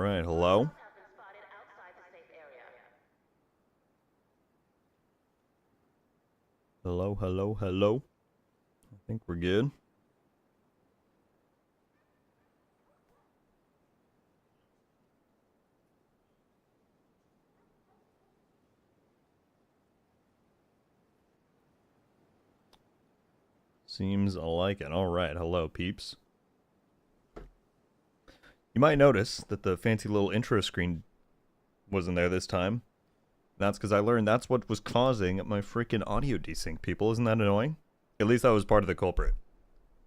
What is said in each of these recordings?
right, hello? Hello, hello, hello. I think we're good. Seems like it. Alright, hello, peeps. You might notice that the fancy little intro screen wasn't there this time. That's because I learned that's what was causing my freaking audio desync, people. Isn't that annoying? At least that was part of the culprit.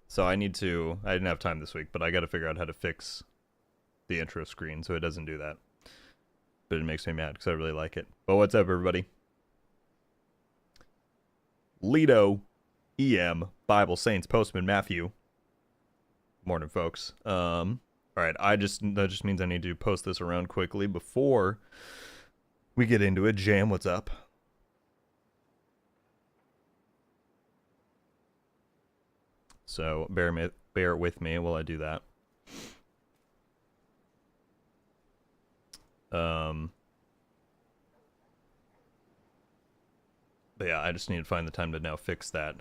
So I didn't have time this week, but I gotta figure out how to fix the intro screen so it doesn't do that. But it makes me mad because I really like it. But what's up, everybody? Lido, EM, Bible, Saints, Postman, Matthew. Morning, folks. Alright, that just means I need to post this around quickly before we get into it. Jam, what's up? So bear with me while I do that. But yeah, I just need to find the time to now fix that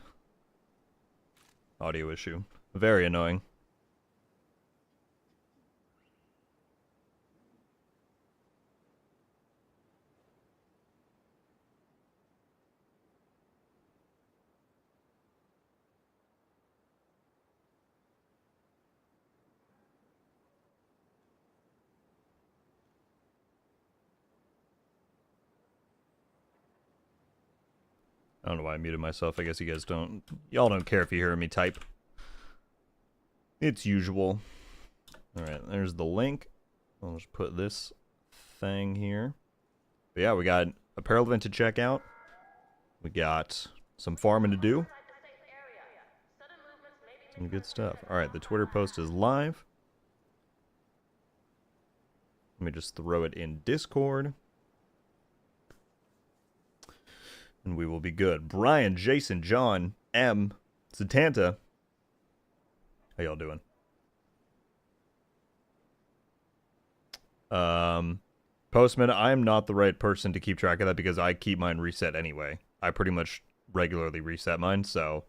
audio issue. Very annoying. I don't know why I muted myself. I guess you guys don't... Y'all don't care if you hear me type. It's usual. Alright, there's the link. I'll just put this thing here. But yeah, we got apparel event to check out. We got some farming to do. Some good stuff. Alright, the Twitter post is live. Let me just throw it in Discord. And we will be good. Brian, Jason, John, M, Satanta. How y'all doing? Postman, I am not the right person to keep track of that because I keep mine reset anyway. I pretty much regularly reset mine, so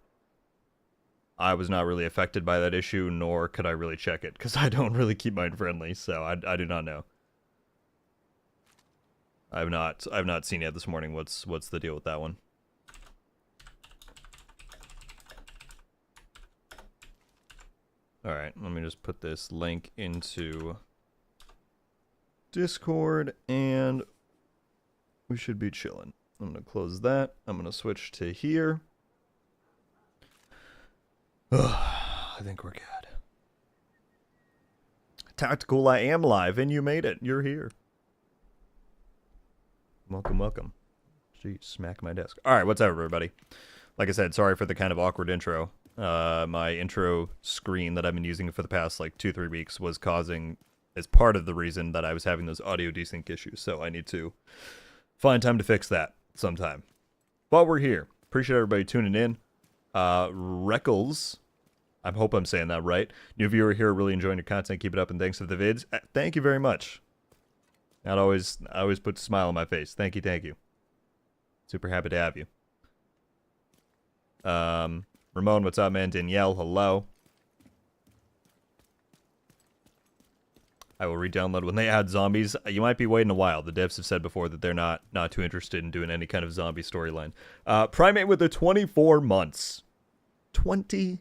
I was not really affected by that issue, nor could I really check it because I don't really keep mine friendly, so I do not know. I've not seen yet this morning. What's the deal with that one? All right, let me just put this link into Discord, and we should be chilling. I'm gonna close that. I'm gonna switch to here. I think we're good. Tactical, I am live, and you made it. You're here. Welcome, welcome. Jeez, smack my desk. All right, what's up, everybody? Like I said, sorry for the kind of awkward intro. My intro screen that I've been using for the past, like, 2-3 weeks was causing, as part of the reason that I was having those audio desync issues, so I need to find time to fix that sometime. But we're here. Appreciate everybody tuning in. Reckles, I hope I'm saying that right. New viewer here, really enjoying your content. Keep it up, and thanks for the vids. Thank you very much. I always puts a smile on my face. Thank you, thank you. Super happy to have you. Ramon, what's up, man? Danielle, hello. I will re-download when they add zombies. You might be waiting a while. The devs have said before that they're not too interested in doing any kind of zombie storyline. Primate with the 24 months. 22-4.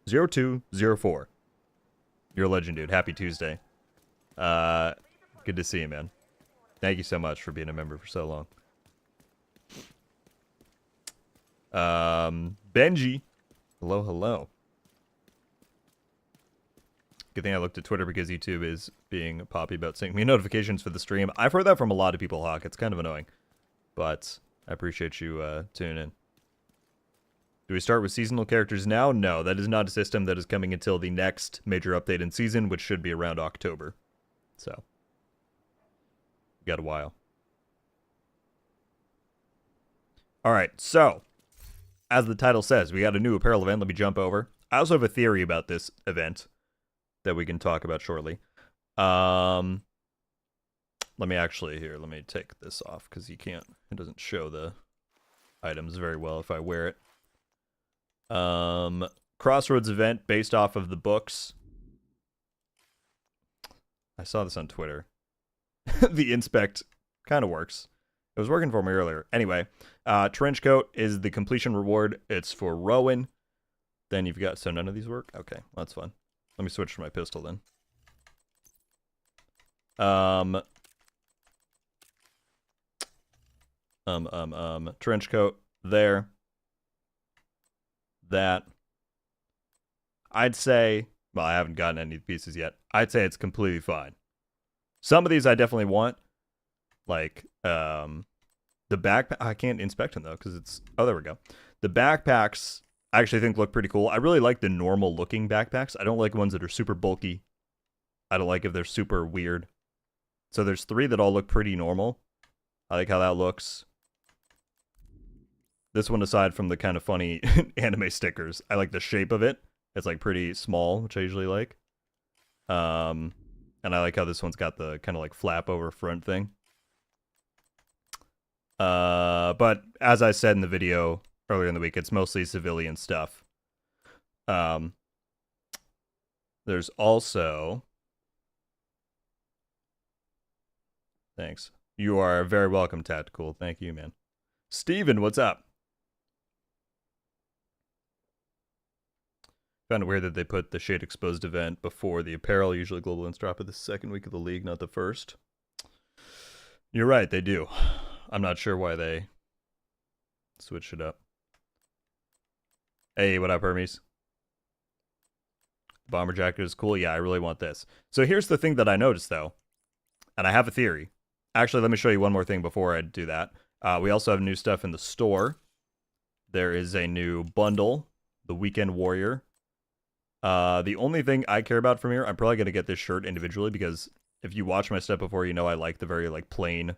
0204. You're a legend, dude. Happy Tuesday. Good to see you, man. Thank you so much for being a member for so long. Benji. Hello, hello. Good thing I looked at Twitter because YouTube is being poppy about sending me notifications for the stream. I've heard that from a lot of people, Hawk. It's kind of annoying. But I appreciate you tuning in. Do we start with seasonal characters now? No, that is not a system that is coming until the next major update in season, which should be around October. So, we got a while. Alright, so, as the title says, we got a new apparel event. Let me jump over. I also have a theory about this event that we can talk about shortly. Let me actually let me take this off because it doesn't show the items very well if I wear it. Crossroads event based off of the books. I saw this on Twitter. The inspect kind of works. It was working for me earlier. Anyway, trench coat is the completion reward. It's for Rowan. Then you've got, so none of these work? Okay, that's fun. Let me switch to my pistol then. Trench coat there. That. I'd say, well, I haven't gotten any pieces yet. I'd say it's completely fine. Some of these I definitely want. Like, the backpack, I can't inspect them though, because it's, oh, there we go. The backpacks, I actually think look pretty cool. I really like the normal looking backpacks. I don't like ones that are super bulky. I don't like if they're super weird. So there's 3 that all look pretty normal. I like how that looks. This one, aside from the kind of funny anime stickers, I like the shape of it. It's like pretty small, which I usually like. And I like how this one's got the kind of like flap over front thing. But as I said in the video earlier in the week, it's mostly civilian stuff. There's also... Thanks. You are very welcome, Tactical. Thank you, man. Steven, what's up? Found it weird that they put the Shade Exposed event before the apparel. Usually global ints drop at the second week of the league, not the first. You're right, they do. I'm not sure why they switched it up. Hey, what up, Hermes? Bomber jacket is cool. Yeah, I really want this. So here's the thing that I noticed, though. And I have a theory. Actually, let me show you one more thing before I do that. We also have new stuff in the store. There is a new bundle, the Weekend Warrior. The only thing I care about from here, I'm probably going to get this shirt individually, because if you watch my stuff before, you know I like the very like plain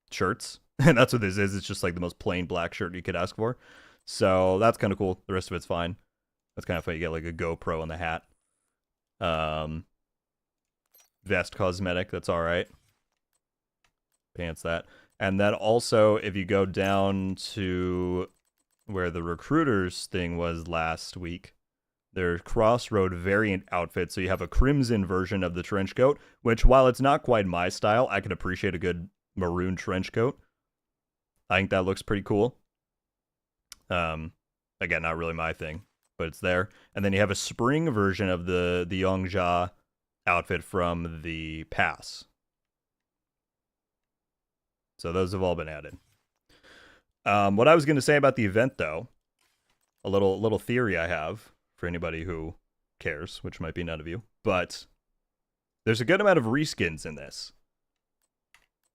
shirts. And that's what this is. It's just like the most plain black shirt you could ask for. So that's kind of cool. The rest of it's fine. That's kind of fun. You get like a GoPro on the hat. Vest cosmetic, that's all right. Pants, that. And then also, if you go down to where the recruiters thing was last week, there's Crossroad variant outfits. So you have a crimson version of the trench coat, which, while it's not quite my style, I can appreciate a good maroon trench coat. I think that looks pretty cool. Again, not really my thing, but it's there. And then you have a spring version of the Yongjia outfit from the pass. So those have all been added. What I was going to say about the event, though, a little theory I have for anybody who cares, which might be none of you, but there's a good amount of reskins in this.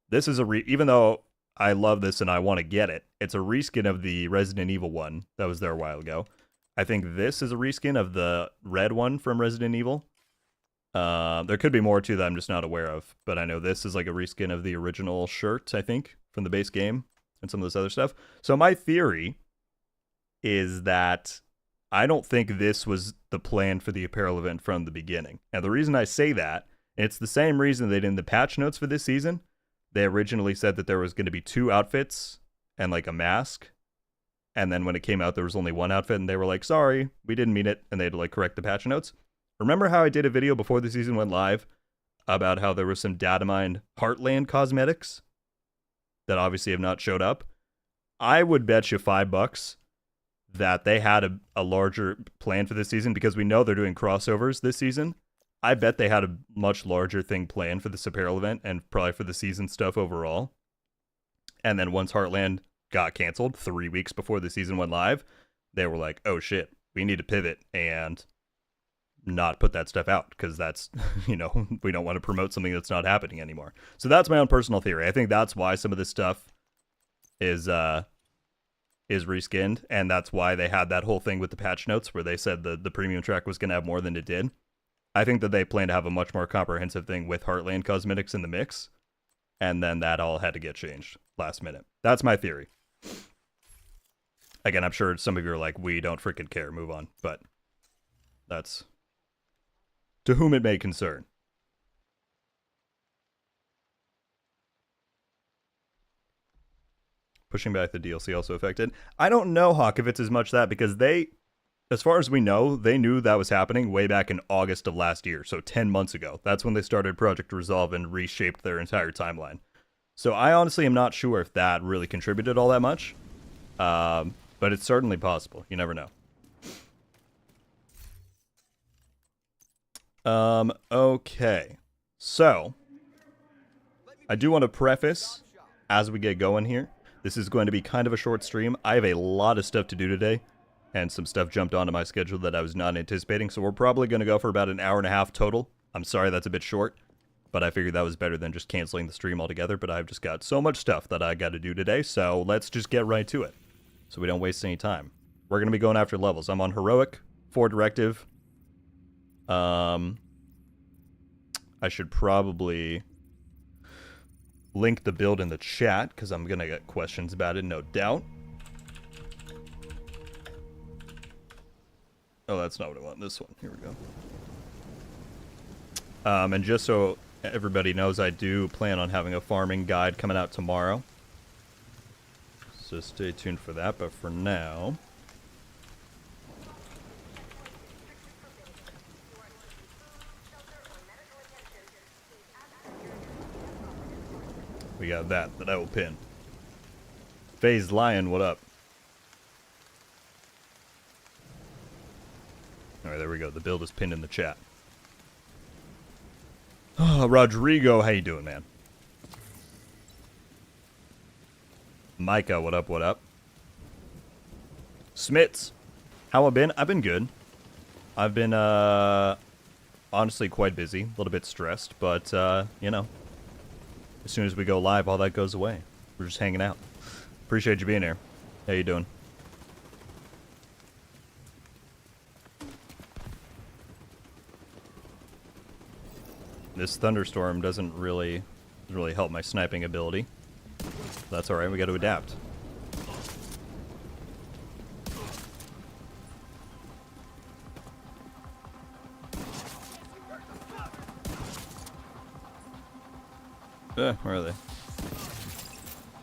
This is even though I love this and I want to get it, it's a reskin of the Resident Evil one that was there a while ago. I think this is a reskin of the red one from Resident Evil. There could be more too that I'm just not aware of, but I know this is like a reskin of the original shirt, I think, from the base game and some of this other stuff. So my theory is that I don't think this was the plan for the apparel event from the beginning. And the reason I say that, it's the same reason they did in the patch notes for this season. They originally said that there was going to be 2 outfits and like a mask. And then when it came out, there was only 1 outfit, and they were like, sorry, we didn't mean it. And they had to like correct the patch notes. Remember how I did a video before the season went live about how there was some data mined Heartland cosmetics that obviously have not showed up? I would bet you $5 that they had a larger plan for this season, because we know they're doing crossovers this season. I bet they had a much larger thing planned for this apparel event and probably for the season stuff overall. And then once Heartland got canceled 3 weeks before the season went live, they were like, oh shit, we need to pivot and not put that stuff out, because that's, you know, we don't want to promote something that's not happening anymore. So that's my own personal theory. I think that's why some of this stuff is reskinned, and that's why they had that whole thing with the patch notes where they said the premium track was going to have more than it did. I think that they plan to have a much more comprehensive thing with Heartland cosmetics in the mix, and then that all had to get changed last minute. That's my theory. Again, I'm sure some of you are like, we don't freaking care, move on, but that's to whom it may concern. Pushing back the DLC also affected. I don't know, Hawk, if it's as much that, because they, as far as we know, they knew that was happening way back in August of last year, so 10 months ago. That's when they started Project Resolve and reshaped their entire timeline. So I honestly am not sure if that really contributed all that much, but it's certainly possible. You never know. Okay. So, I do want to preface, as we get going here, this is going to be kind of a short stream. I have a lot of stuff to do today, and some stuff jumped onto my schedule that I was not anticipating, so we're probably going to go for about an hour and a half total. I'm sorry that's a bit short, but I figured that was better than just canceling the stream altogether, but I've just got so much stuff that I got to do today, so let's just get right to it, so we don't waste any time. We're going to be going after levels. I'm on Heroic, 4 Directive. I should probably link the build in the chat, because I'm going to get questions about it, no doubt. Oh, that's not what I want. This one. Here we go. And just so everybody knows, I do plan on having a farming guide coming out tomorrow. So stay tuned for that, but for now... we got that I will pin. FaZe Lion, what up? Alright, there we go. The build is pinned in the chat. Rodrigo, how you doing, man? Micah, what up, what up? Smits, how I been? I've been good. I've been, honestly quite busy. A little bit stressed, but, you know. As soon as we go live, all that goes away. We're just hanging out. Appreciate you being here. How you doing? This thunderstorm doesn't really help my sniping ability. That's alright, we got to adapt. Where are they?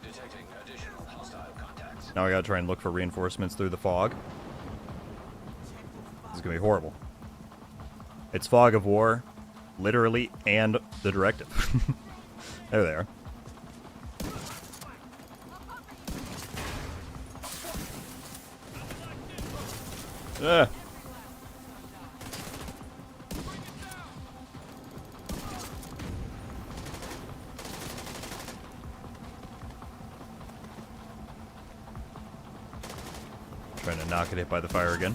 Detecting additional hostile contacts. Now I gotta try and look for reinforcements through the fog. This is gonna be horrible. It's fog of war, literally, and the directive. There they are. Ah. Trying to not get hit by the fire again.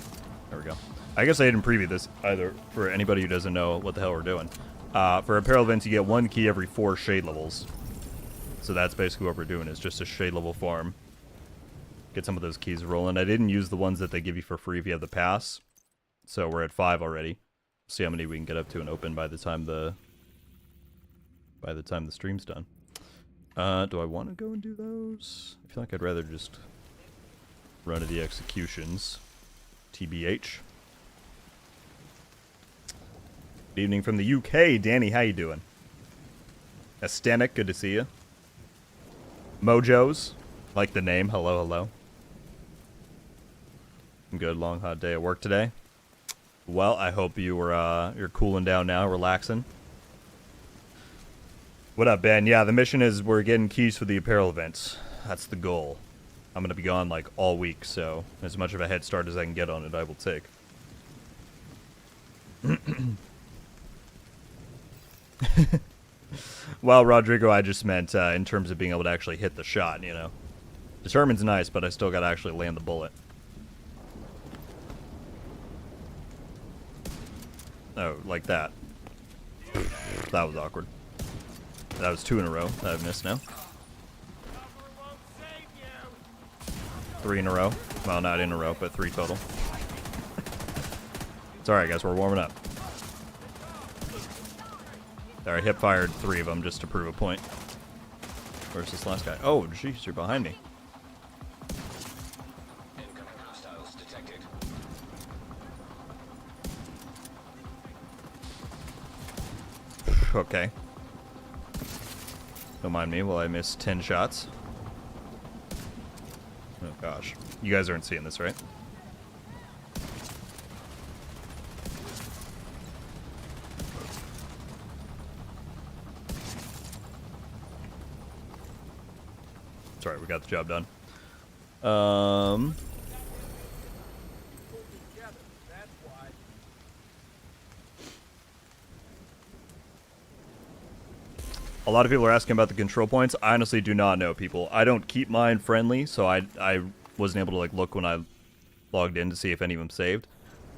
There we go. I guess I didn't preview this either for anybody who doesn't know what the hell we're doing. For apparel events, you get 1 key every 4 shade levels. So that's basically what we're doing, is just a shade level farm. Get some of those keys rolling. I didn't use the ones that they give you for free if you have the pass. So we're at 5 already. See how many we can get up to and open by the time the stream's done. Do I want to go and do those? I feel like I'd rather just run to the executions. TBH. Good evening from the UK. Danny, how you doing? Estenic, good to see you. Mojos, like the name. Hello, hello. Good, long hot day at work today. Well, I hope you were you're cooling down now, relaxing. What up, Ben? Yeah, the mission is we're getting keys for the apparel events. That's the goal. I'm gonna be gone like all week, so as much of a head start as I can get on it, I will take. Well, Rodrigo, I just meant in terms of being able to actually hit the shot, you know. Determine's nice, but I still gotta actually land the bullet. Oh, like that. That was awkward. That was 2 in a row that I've missed now. 3 in a row. Well, not in a row, but 3 total. It's alright, guys. We're warming up. Alright, hip fired 3 of them just to prove a point. Where's this last guy? Oh, jeez, you're behind me. Incoming hostiles detected. Okay. Don't mind me while I miss 10 shots. Oh gosh. You guys aren't seeing this, right? Sorry, we got the job done. A lot of people are asking about the control points. I honestly do not know, people. I don't keep mine friendly, so I wasn't able to like look when I logged in to see if any of them saved.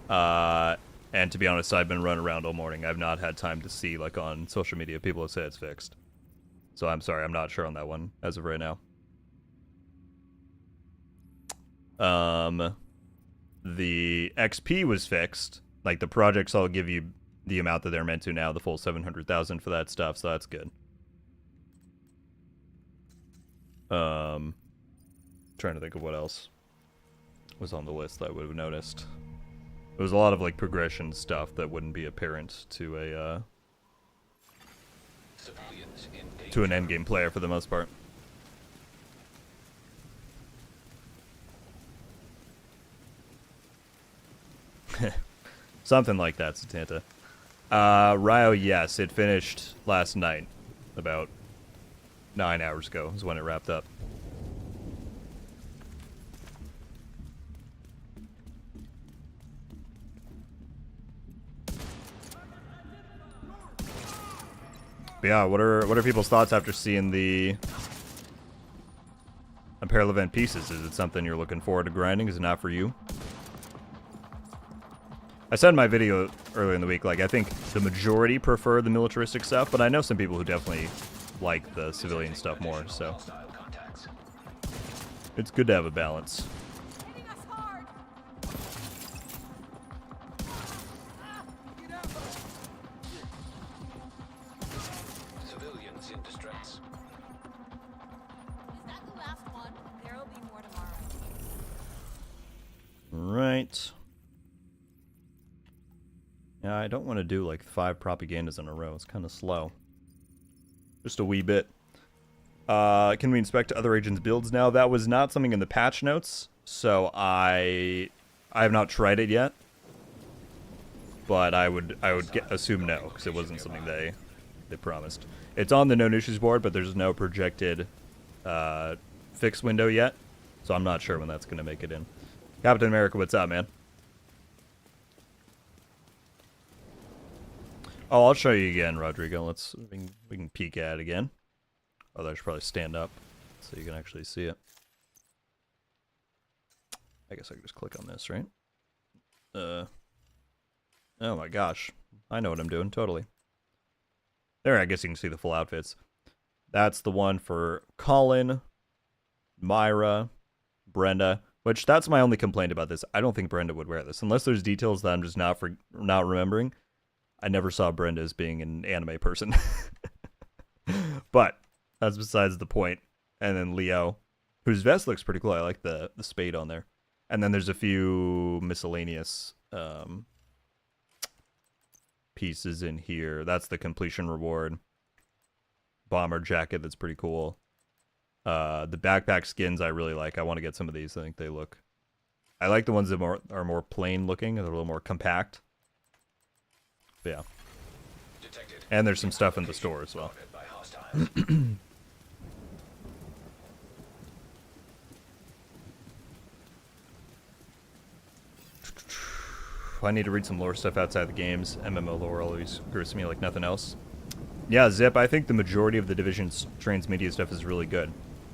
And to be honest, I've been running around all morning. I've not had time to see like on social media people have said it's fixed. So I'm sorry, I'm not sure on that one as of right now. The XP was fixed. Like the projects all give you the amount that they're meant to now, the full 700,000 for that stuff, so that's good. Trying to think of what else was on the list that I would have noticed. There was a lot of like progression stuff that wouldn't be apparent to a to an endgame player for the most part. Something like that, Satanta. Ryo, yes, it finished last night. About 9 hours ago is when it wrapped up. But yeah, what are people's thoughts after seeing the Apparel event pieces? Is it something you're looking forward to grinding? Is it not for you? I said in my video earlier in the week, like, I think the majority prefer the militaristic stuff, but I know some people who definitely like the civilian stuff more, so it's good to have a balance. Civilians in distress. Is that the last one? There'll be more tomorrow. Right. Yeah, I don't want to do like 5 propagandas in a row. It's kind of slow. Just a wee bit. Can we inspect other agents' builds now? That was not something in the patch notes, so I have not tried it yet. But I would assume no, because it wasn't something they promised. It's on the known issues board, but there's no projected fix window yet, so I'm not sure when that's going to make it in. Captain America, what's up, man? Oh, I'll show you again, Rodrigo. We can peek at it again. Although I should probably stand up so you can actually see it. I guess I can just click on this, right? Oh my gosh. I know what I'm doing, totally. There, I guess you can see the full outfits. That's the one for Colin, Myra, Brenda, which that's my only complaint about this. I don't think Brenda would wear this, unless there's details that I'm just not remembering. I never saw Brenda as being an anime person. But that's besides the point. And then Leo, whose vest looks pretty cool. I like the spade on there. And then there's a few miscellaneous pieces in here. That's the completion reward. Bomber jacket, that's pretty cool. The backpack skins I really like. I want to get some of these. I think they look... I like the ones that are more plain looking. They're a little more compact. But yeah. And there's some stuff in the store as well. I need to read some lore stuff outside the games. MMO lore always grosses me like nothing else. Yeah, Zip, I think the majority of the Division's transmedia stuff is really good.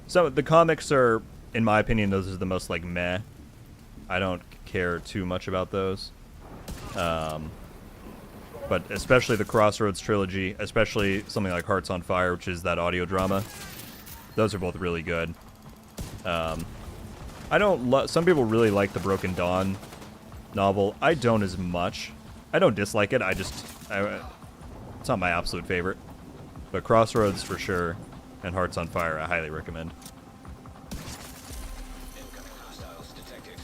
So the comics are, in my opinion, those are the most like meh. I don't care too much about those. But especially the Crossroads trilogy, especially something like Hearts on Fire, which is that audio drama. Those are both really good. I don't some people really like the Broken Dawn novel. I don't as much. I don't dislike it. It's not my absolute favorite. But Crossroads for sure, and Hearts on Fire I highly recommend. Incoming hostiles detected.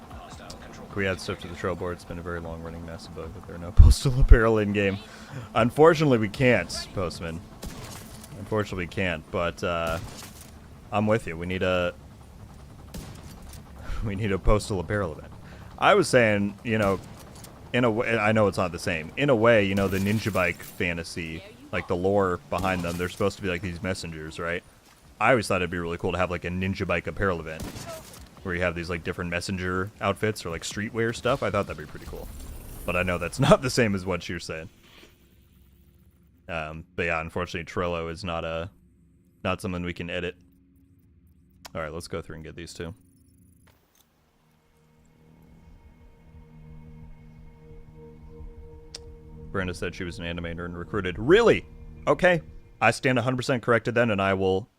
Hostile control. We add stuff to the trail board. It's been a very long running massive bug that there are no postal apparel in game. Unfortunately, we can't, Postman. Unfortunately, we can't. But I'm with you. We need a postal apparel event. I was saying, you know, in a way, I know it's not the same. In a way, you know, the ninja bike fantasy, like the lore behind them, they're supposed to be like these messengers, right? I always thought it'd be really cool to have like a ninja bike apparel event where you have these like different messenger outfits or like streetwear stuff. I thought that'd be pretty cool. But I know that's not the same as what you're saying. But yeah, unfortunately, Trello is not something we can edit. All right, let's go through and get these two. Brenda said she was an animator and recruited. Really? Okay. I stand 100% corrected then, and I will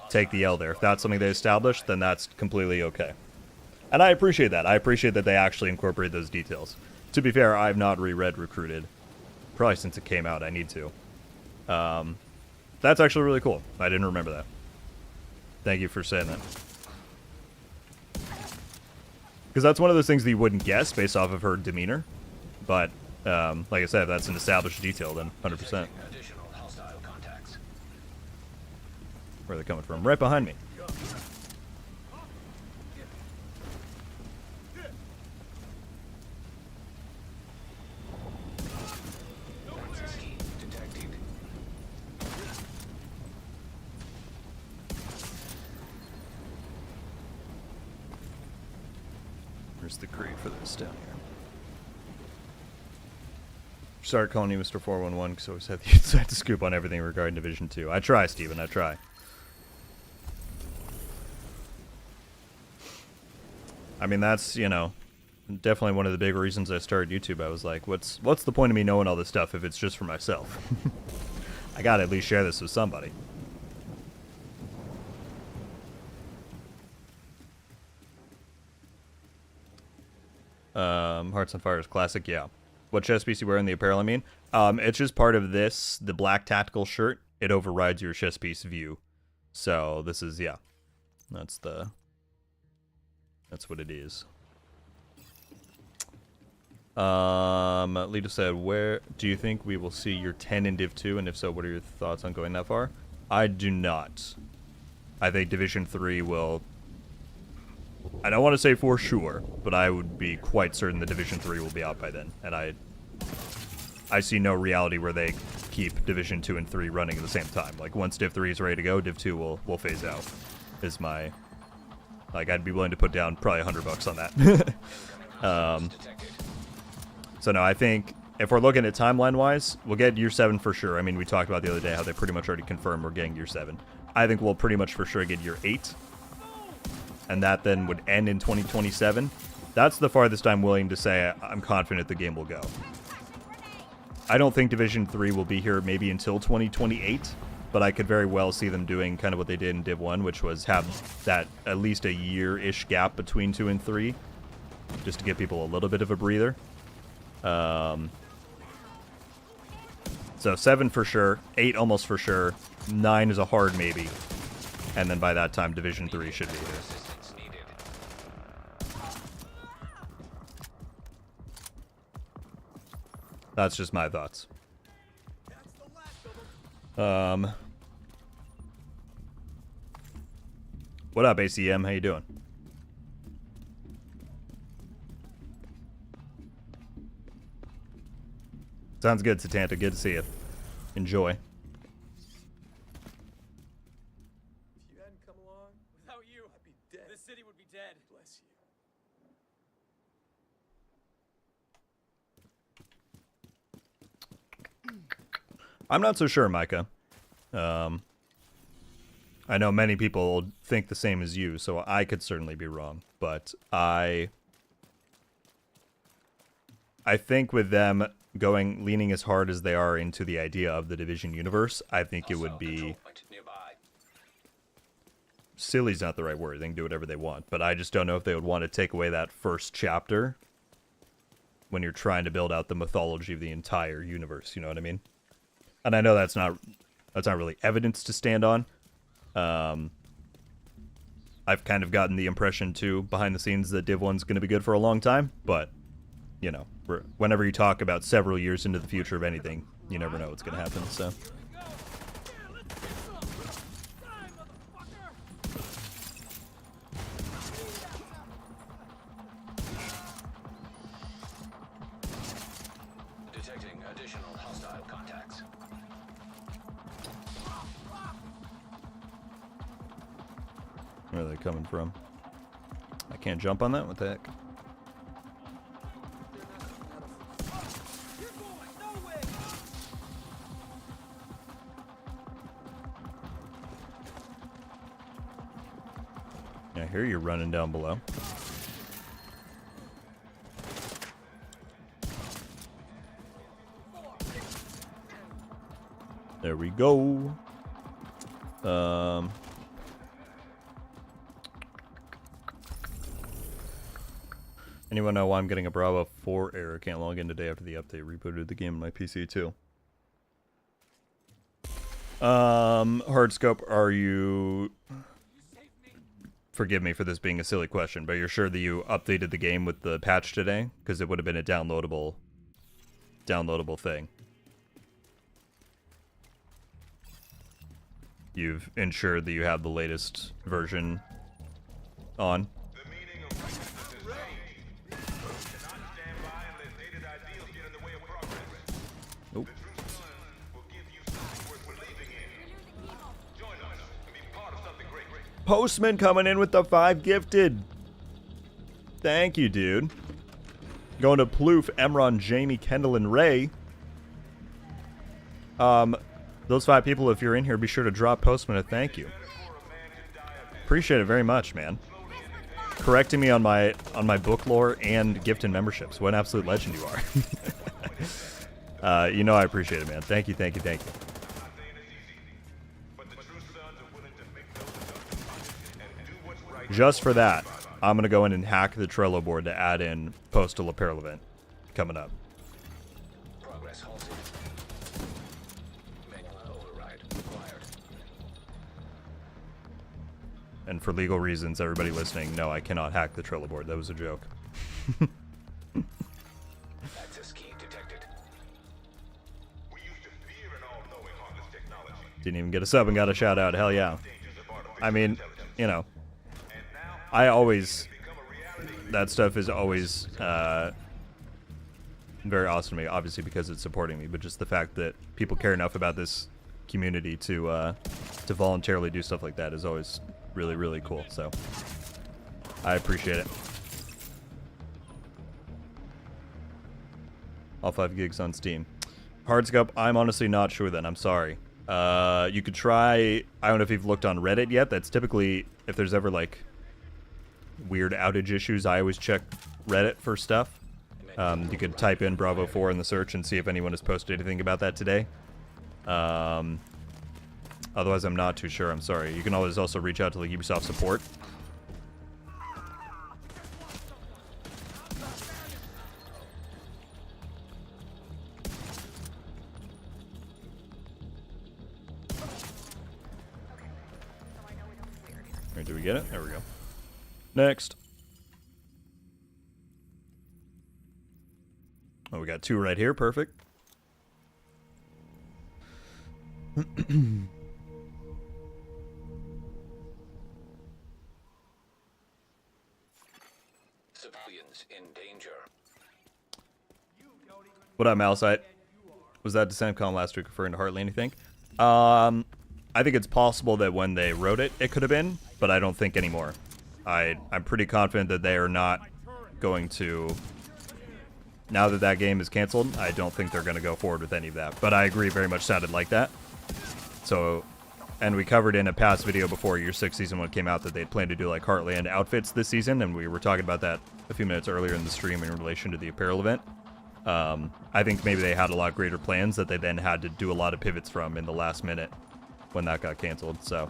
take the L there. If that's something they established, then that's completely okay. And I appreciate that. I appreciate that they actually incorporate those details. To be fair, I've not reread Recruited. Probably since it came out. I need to. That's actually really cool. I didn't remember that. Thank you for saying that. Because that's one of those things that you wouldn't guess based off of her demeanor. But, like I said, if that's an established detail, then 100%. Additional hostile contacts. Where are they coming from? Right behind me. Key detected. Where's the crate for this down here? Start calling you Mr. 411 because I always have the inside scoop on everything regarding Division 2. I try, Steven, I try. I mean, that's, you know, definitely one of the big reasons I started YouTube. I was like, what's the point of me knowing all this stuff if it's just for myself? I gotta at least share this with somebody. Hearts on Fire is classic, yeah. What chest piece you wear in the apparel, I mean? It's just part of this, the black tactical shirt. It overrides your chest piece view. So this is, yeah. That's what it is. Lita said, where do you think we will see your 10 in Div 2? And if so, what are your thoughts on going that far? I do not. I think Division 3 will... I don't want to say for sure, but I would be quite certain that Division 3 will be out by then. And I see no reality where they keep Division 2 and 3 running at the same time. Like, once Div 3 is ready to go, Div 2 will phase out. Is my... Like, I'd be willing to put down probably $100 on that. So, no, I think if we're looking at timeline-wise, we'll get Year 7 for sure. I mean, we talked about the other day how they pretty much already confirmed we're getting Year 7. I think we'll pretty much for sure get Year 8. And that then would end in 2027. That's the farthest I'm willing to say I'm confident the game will go. I don't think Division 3 will be here maybe until 2028, but I could very well see them doing kind of what they did in Div 1, which was have that at least a year-ish gap between 2 and 3, just to give people a little bit of a breather. So 7 for sure, 8 almost for sure, 9 is a hard maybe, and then by that time Division 3 should be here. That's just my thoughts. What up, ACM? How you doing? Sounds good, Satanta. Good to see you. Enjoy. If you hadn't come along, without you, I'd be dead. This city would be dead. Bless you. I'm not so sure, Micah. I know many people think the same as you, so I could certainly be wrong. But I think with them leaning as hard as they are into the idea of the Division universe, I think it would be... Silly's not the right word. They can do whatever they want. But I just don't know if they would want to take away that first chapter when you're trying to build out the mythology of the entire universe. You know what I mean? And I know that's not really evidence to stand on. I've kind of gotten the impression, too, behind the scenes that Div 1's going to be good for a long time. But, you know, whenever you talk about several years into the future of anything, you never know what's going to happen, so... Additional hostile contacts. Where are they coming from? I can't jump on that? What the heck? Yeah, I hear you running down below. There we go. Anyone know why I'm getting a Bravo 4 error? Can't log in today after the update. Rebooted the game on my PC too. Hardscope, are you... Forgive me for this being a silly question, but you're sure that you updated the game with the patch today? Because it would have been a downloadable thing. You've ensured that you have the latest version on. Nope. Postman coming in with the 5 gifted. Thank you, dude. Going to Plouffe, Emron, Jamie, Kendall, and Ray. Those 5 people, if you're in here, be sure to drop Postman a thank you. Appreciate it very much, man. Correcting me on my book lore and gift and memberships. What an absolute legend you are. You know I appreciate it, man. Thank you, thank you, thank you. Just for that, I'm going to go in and hack the Trello board to add in Postal Apparel event coming up. Progress halted. Manual override required. And for legal reasons, everybody listening, no, I cannot hack the Trello board. That was a joke. Access key detected. We used to fear an all-knowing heartless technology. Didn't even get a sub and got a shout out. Hell yeah. I mean, you know, I always, that stuff is always very awesome to me, obviously because it's supporting me, but just the fact that people care enough about this community to voluntarily do stuff like that is always really, really cool. So I appreciate it. All 5 gigs on Steam. Hardscope, I'm honestly not sure then. I'm sorry. You could try, I don't know if you've looked on Reddit yet. That's typically, if there's ever like weird outage issues, I always check Reddit for stuff. You could type in Bravo 4 in the search and see if anyone has posted anything about that today. Otherwise, I'm not too sure. I'm sorry. You can always also reach out to the Ubisoft support. Alright, do we get it? There we go. Next. Oh, we got 2 right here. Perfect. Civilians in danger. What up, Malsite? Was that Decepticon last week referring to Hartley, you think? I think it's possible that when they wrote it, it could have been, but I don't think anymore. I'm pretty confident that they are not going to... Now that that game is canceled, I don't think they're going to go forward with any of that. But I agree, very much sounded like that. So, and we covered in a past video before Year 6 Season 1 came out that they'd planned to do like Heartland outfits this season, and we were talking about that a few minutes earlier in the stream in relation to the apparel event. I think maybe they had a lot greater plans that they then had to do a lot of pivots from in the last minute when that got canceled, so...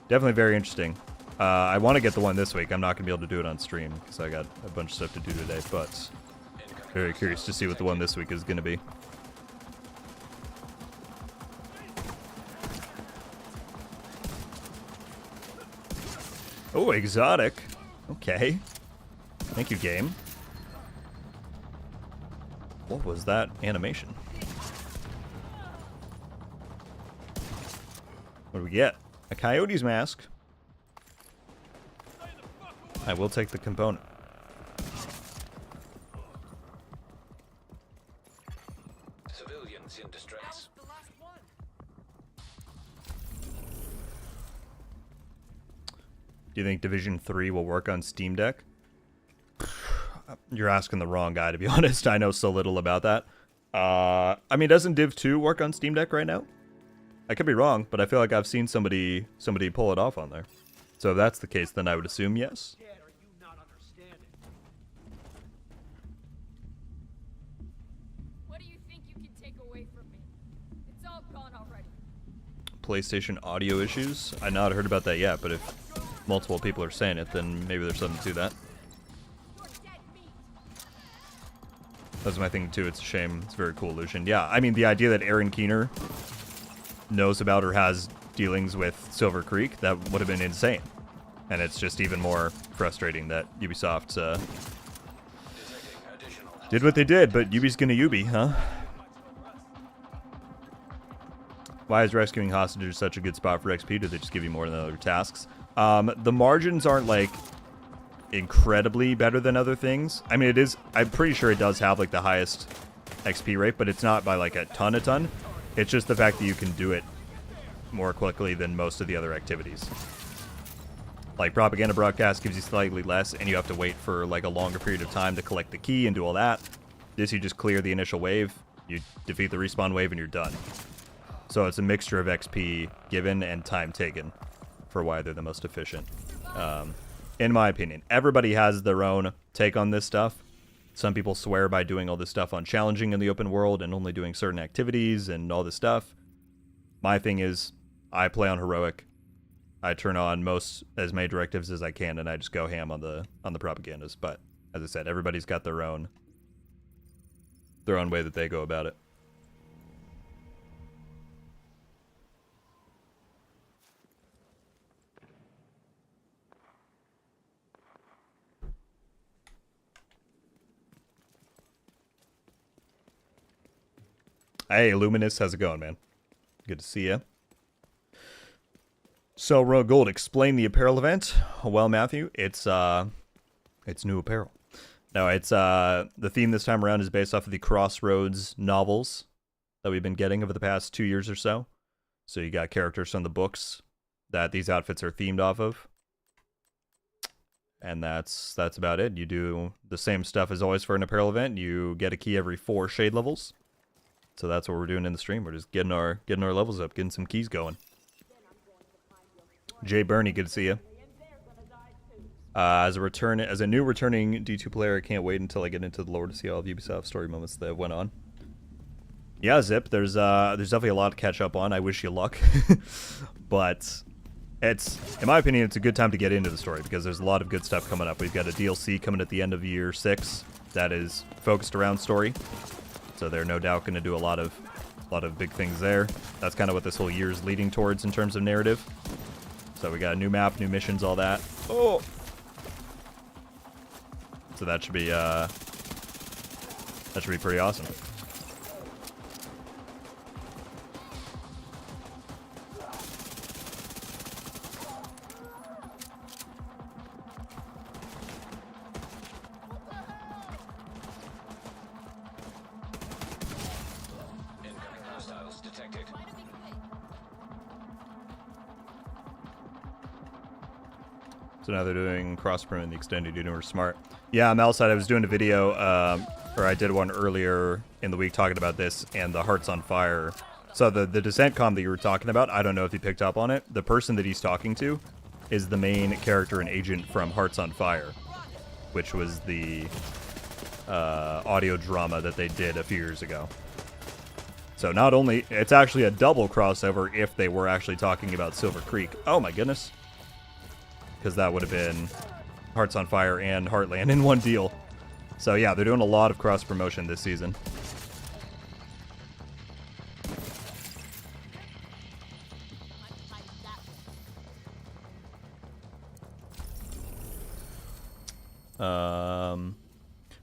Definitely very interesting. I want to get the one this week. I'm not going to be able to do it on stream because I got a bunch of stuff to do today, but very curious to see what the one this week is going to be. Oh, exotic. Okay. Thank you, game. What was that animation? What do we get? A coyote's mask. I will take the component. civilians in distress. The last one. Do you think Division 3 will work on Steam Deck? You're asking the wrong guy, to be honest. I know so little about that. I mean, doesn't Div 2 work on Steam Deck right now? I could be wrong, but I feel like I've seen somebody pull it off on there. So if that's the case, then I would assume yes. Dad, are you not understanding? What do you think you can take away from me? It's all gone already. PlayStation audio issues? I not heard about that yet, but if multiple people are saying it, then maybe there's something to that. You're dead meat. That's my thing too. It's a shame. It's a very cool illusion. Yeah, I mean, the idea that Aaron Keener knows about or has dealings with Silver Creek, that would have been insane. And it's just even more frustrating that Ubisoft did what they did, but Ubi's gonna Ubi, huh? Why is rescuing hostages such a good spot for XP? Do they just give you more than other tasks? The margins aren't, like, incredibly better than other things. I mean, it is, I'm pretty sure it does have, like, the highest XP rate, but it's not by, like, a ton. It's just the fact that you can do it more quickly than most of the other activities. Like, propaganda broadcast gives you slightly less, and you have to wait for, like, a longer period of time to collect the key and do all that. This, you just clear the initial wave, you defeat the respawn wave, and you're done. So it's a mixture of XP given and time taken for why they're the most efficient. In my opinion, everybody has their own take on this stuff. Some people swear by doing all this stuff on challenging in the open world and only doing certain activities and all this stuff. My thing is, I play on heroic. I turn on as many directives as I can, and I just go ham on the propagandas. But as I said, everybody's got their own way that they go about it. Hey, Luminous, how's it going, man? Good to see you. So, RogueGold, explain the apparel event. Well, Matthew, it's new apparel. No, it's the theme this time around is based off of the Crossroads novels that we've been getting over the past 2 years or so. So you got characters from the books that these outfits are themed off of. And that's about it. You do the same stuff as always for an apparel event. You get a key every 4 shade levels. So that's what we're doing in the stream. We're just getting our levels up, getting some keys going. Jay Bernie, good to see you. As a new returning D2 player, I can't wait until I get into the lore to see all of Ubisoft story moments that went on. Yeah, Zip, there's definitely a lot to catch up on. I wish you luck. But it's, in my opinion, it's a good time to get into the story because there's a lot of good stuff coming up. We've got a DLC coming at the end of year 6 that is focused around story. So they're no doubt going to do a lot of big things there. That's kind of what this whole year is leading towards in terms of narrative. So we got a new map, new missions, all that. Oh! So that should be pretty awesome. So now they're doing cross-promo in the extended universe. Smart. Yeah, on the outside, I was doing a video, or I did one earlier in the week talking about this and the Hearts on Fire. So the Descent comm that you were talking about, I don't know if you picked up on it. The person that he's talking to is the main character and agent from Hearts on Fire, which was the audio drama that they did a few years ago. So not only, it's actually a double crossover if they were actually talking about Silver Creek. Oh my goodness. Because that would have been Hearts on Fire and Heartland in one deal. So yeah, they're doing a lot of cross-promotion this season.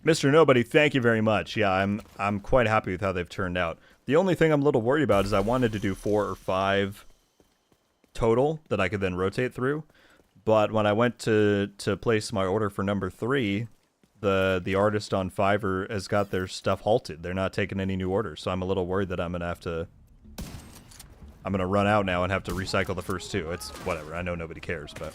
Mr. Nobody, thank you very much. Yeah, I'm quite happy with how they've turned out. The only thing I'm a little worried about is I wanted to do 4 or 5 total that I could then rotate through. But when I went to place my order for number 3, the artist on Fiverr has got their stuff halted. They're not taking any new orders, so I'm a little worried that I'm gonna run out now and have to recycle the first two. It's whatever. I know nobody cares, but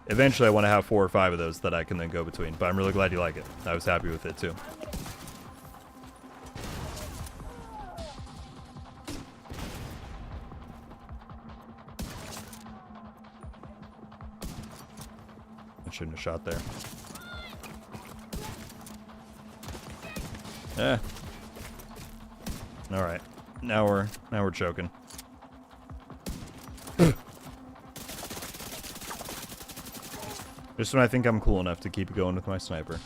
eventually I want to have 4 or 5 of those that I can then go between. But I'm really glad you like it. I was happy with it too. I shouldn't have shot there. Eh. All right. Now we're choking. Just when I think I'm cool enough to keep going with my sniper.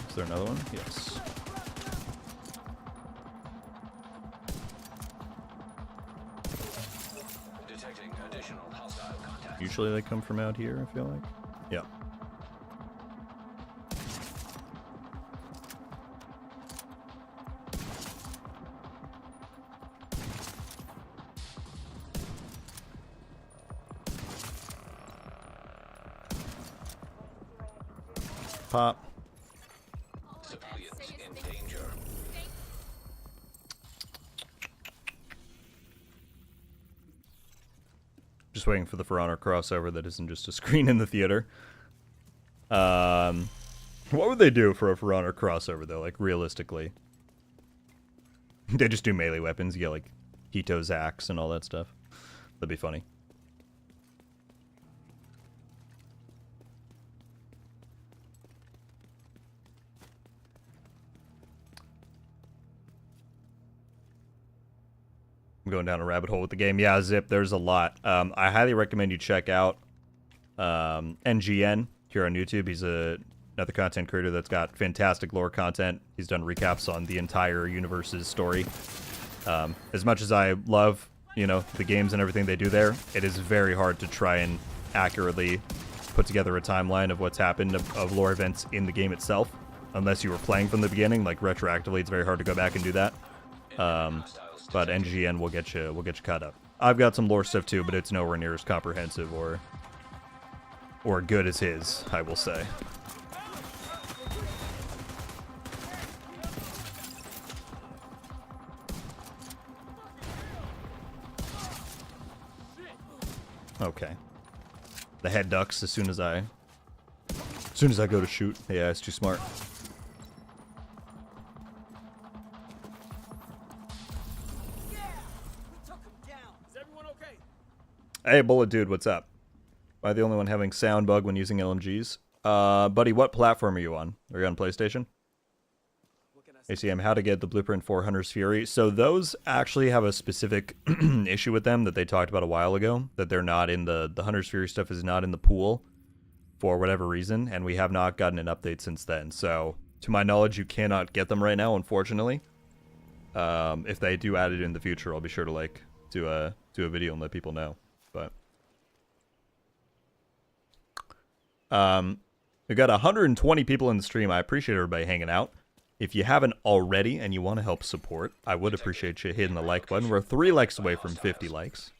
Is there another one? Yes. Detecting additional hostile contact. Usually they come from out here, I feel like. Yeah. Pop. Civilians in danger. Just waiting for the For Honor crossover that isn't just a screen in the theater. What would they do for a For Honor crossover, though, like, realistically? They just do melee weapons. You get, like, Hito's axe and all that stuff. That'd be funny. I'm going down a rabbit hole with the game. Yeah, Zip, there's a lot. I highly recommend you check out NGN here on YouTube. He's another content creator that's got fantastic lore content. He's done recaps on the entire universe's story. As much as I love, you know, the games and everything they do there, it is very hard to try and accurately put together a timeline of what's happened of lore events in the game itself. Unless you were playing from the beginning, like retroactively, it's very hard to go back and do that. But NGN will get you caught up. I've got some lore stuff too, but it's nowhere near as comprehensive or good as his, I will say. Okay. The head ducks as soon as I go to shoot. Yeah, it's too smart. Hey, Bullet Dude, what's up? Am I the only one having sound bug when using LMGs? Buddy, what platform are you on? Are you on PlayStation? ACM, how to get the blueprint for Hunter's Fury. So those actually have a specific issue with them that they talked about a while ago, that they're not in the Hunter's Fury stuff is not in the pool for whatever reason, and we have not gotten an update since then. So, to my knowledge, you cannot get them right now, unfortunately. If they do add it in the future, I'll be sure to, like, do a video and let people know. But we've got 120 people in the stream. I appreciate everybody hanging out. If you haven't already and you want to help support, I would appreciate you hitting the like button. We're 3 likes away from 50 likes.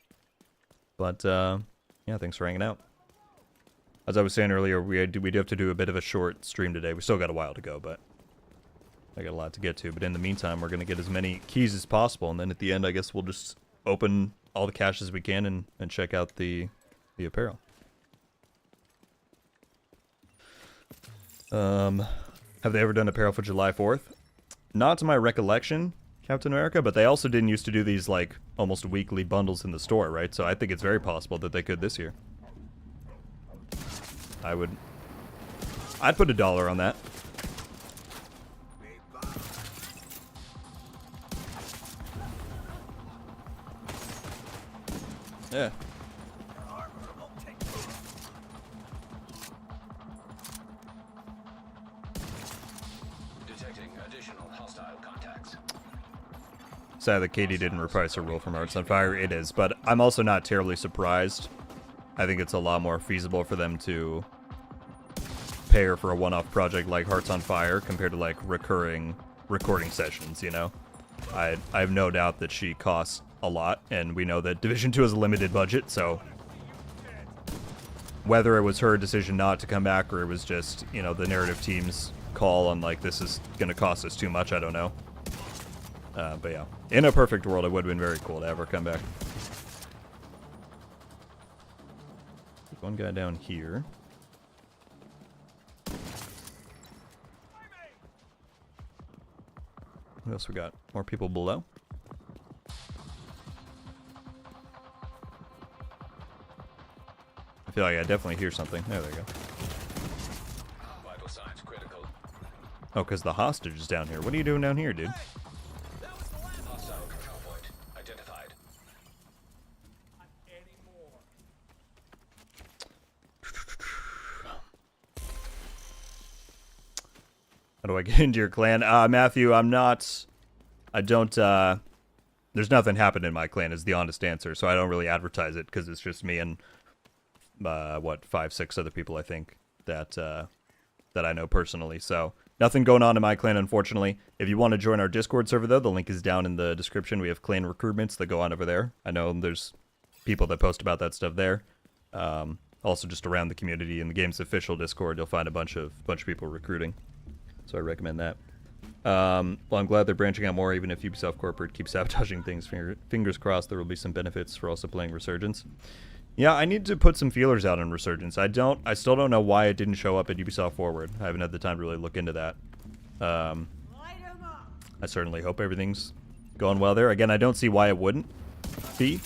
But yeah, thanks for hanging out. As I was saying earlier, we do have to do a bit of a short stream today. We still got a while to go, but I got a lot to get to. But in the meantime, we're going to get as many keys as possible, and then at the end, I guess we'll just open all the caches we can and check out the apparel. Have they ever done apparel for July 4th? Not to my recollection, Captain America, but they also didn't used to do these, like, almost weekly bundles in the store, right? So I think it's very possible that they could this year. I'd put $1 on that. Yeah. Detecting additional hostile contacts. Sad that Katie didn't reprise her role from Hearts on Fire. It is, but I'm also not terribly surprised. I think it's a lot more feasible for them to pay her for a one-off project like Hearts on Fire compared to, like, recurring recording sessions, you know? I have no doubt that she costs a lot, and we know that Division 2 has a limited budget, so Whether it was her decision not to come back or it was just, you know, the narrative team's call on, like, this is going to cost us too much, I don't know. But yeah, in a perfect world, it would have been very cool to have her come back. One guy down here. What else we got? More people below. I feel like I definitely hear something. There they go. Vital signs critical. Oh, because the hostage is down here. What are you doing down here, dude? Hostile control point identified. How do I get into your clan? Matthew, I don't, there's nothing happened in my clan is the honest answer, so I don't really advertise it because it's just me and, what, 5, 6 other people, I think, that I know personally, so nothing going on in my clan, unfortunately. If you want to join our Discord server, though, the link is down in the description. We have clan recruitments that go on over there. I know there's people that post about that stuff there. Also, just around the community in the game's official Discord, you'll find a bunch of people recruiting. So I recommend that. Well, I'm glad they're branching out more, even if Ubisoft Corporate keeps sabotaging things. Fingers crossed there will be some benefits for also playing Resurgence. Yeah, I need to put some feelers out on Resurgence. I still don't know why it didn't show up at Ubisoft Forward. I haven't had the time to really look into that. I certainly hope everything's going well there. Again, I don't see why it wouldn't be.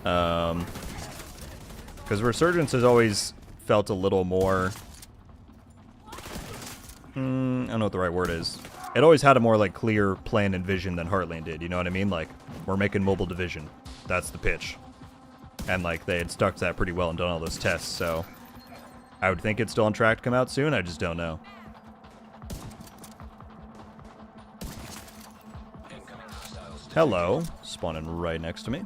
Because Resurgence has always felt a little more... I don't know what the right word is. It always had a more, like, clear plan and vision than Heartland did, you know what I mean? Like, we're making mobile division. That's the pitch. And, like, they had stuck to that pretty well and done all those tests, so... I would think it's still on track to come out soon, I just don't know. Hello. Spawning right next to me.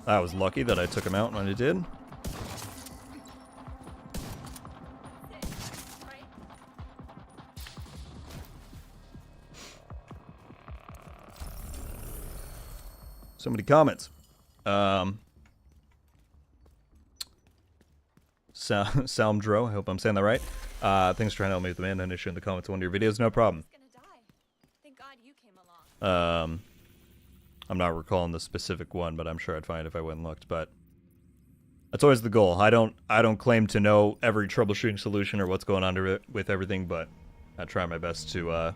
I was lucky that I took him out when I did. So many comments. Salmdro, I hope I'm saying that right. Thanks for trying to help me with the man issue in the comments of one of your videos. No problem. Thank God you came along. I'm not recalling the specific one, but I'm sure I'd find it if I went and looked. But that's always the goal. I don't claim to know every troubleshooting solution or what's going on with everything, but I try my best to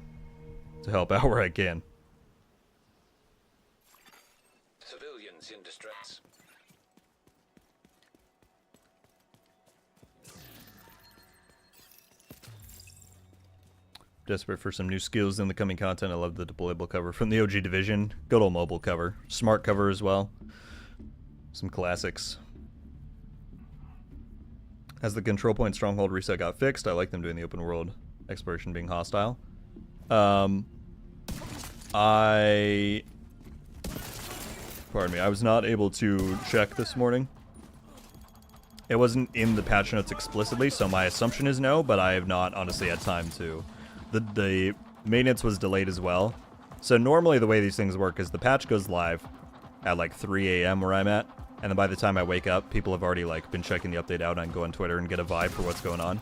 help out where I can. Civilians in distress. Desperate for some new skills in the coming content. I love the deployable cover from the OG Division. Good old mobile cover. Smart cover as well. Some classics. As the control point stronghold reset got fixed, I like them doing the open world exploration being hostile. Pardon me, I was not able to check this morning. It wasn't in the patch notes explicitly, so my assumption is no, but I have not honestly had time to. The maintenance was delayed as well. So normally the way these things work is the patch goes live at like 3 a.m. where I'm at, and then by the time I wake up, people have already like been checking the update out and go on Twitter and get a vibe for what's going on.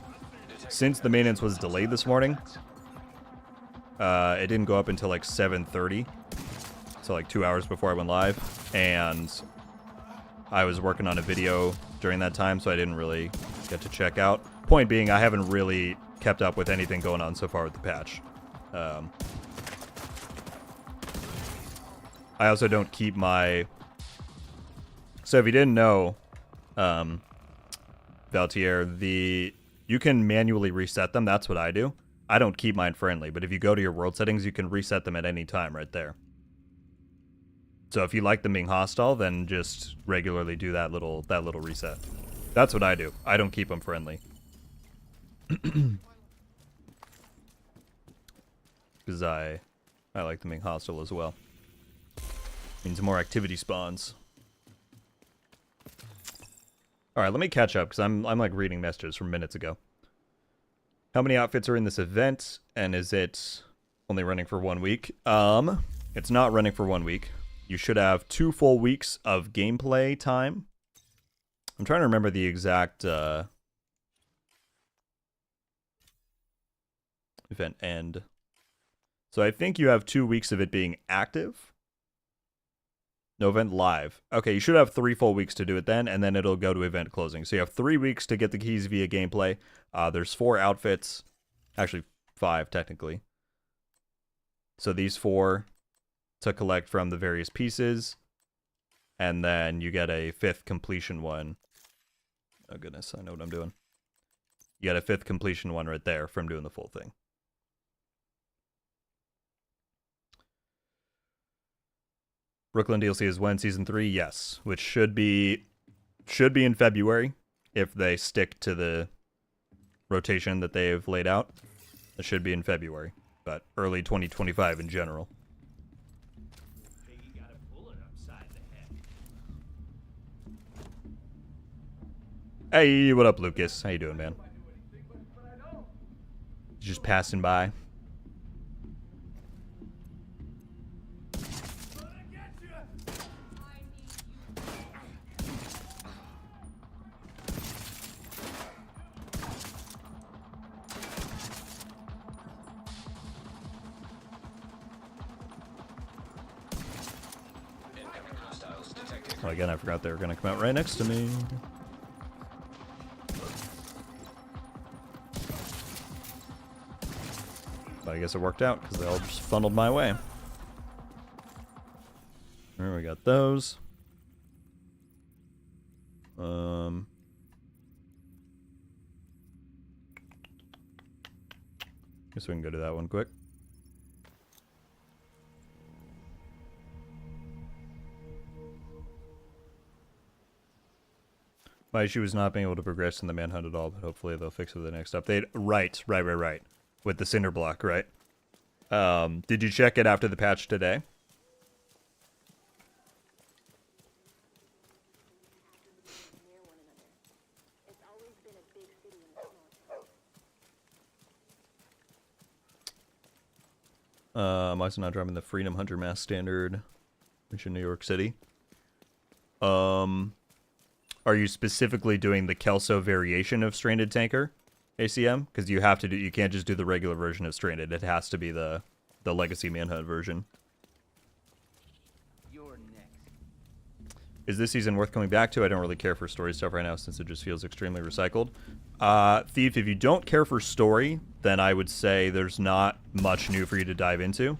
Since the maintenance was delayed this morning, it didn't go up until like 7:30, so like 2 hours before I went live, and I was working on a video during that time, so I didn't really get to check out. Point being, I haven't really kept up with anything going on so far with the patch. I also don't keep my... So if you didn't know, Valtier, you can manually reset them. That's what I do. I don't keep mine friendly, but if you go to your world settings, you can reset them at any time right there. So if you like them being hostile, then just regularly do that little reset. That's what I do. I don't keep them friendly. Because I like them being hostile as well. Means more activity spawns. Alright, let me catch up, because I'm like reading messages from minutes ago. How many outfits are in this event, and is it only running for 1 week? It's not running for 1 week. You should have 2 full weeks of gameplay time. I'm trying to remember the exact event end. So I think you have 2 weeks of it being active. No, event live. Okay, you should have 3 full weeks to do it then, and then it'll go to event closing. So you have 3 weeks to get the keys via gameplay. There's 4 outfits. Actually, 5, technically. So these 4 to collect from the various pieces. And then you get a 5th completion one. Oh, goodness, I know what I'm doing. You get a 5th completion one right there from doing the full thing. Brooklyn DLC is when? Season 3? Yes. Which should be in February if they stick to the rotation that they've laid out. It should be in February, but early 2025 in general. Hey, what up, Lucas? How you doing, man? Just passing by. Oh, again, I forgot they were going to come out right next to me. But I guess it worked out because they all just funneled my way. There, we got those. Guess we can go to that one quick. My issue is not being able to progress in the manhunt at all, but hopefully they'll fix it with the next update. Right. With the cinder block, right? Did you check it after the patch today? I'm also not driving the Freedom Hunter Mass Standard, which in New York City. Are you specifically doing the Kelso variation of Stranded Tanker, ACM? Because you have to do, you can't just do the regular version of Stranded. It has to be the Legacy Manhunt version. You're next. Is this season worth coming back to? I don't really care for story stuff right now since it just feels extremely recycled. Thief, if you don't care for story, then I would say there's not much new for you to dive into.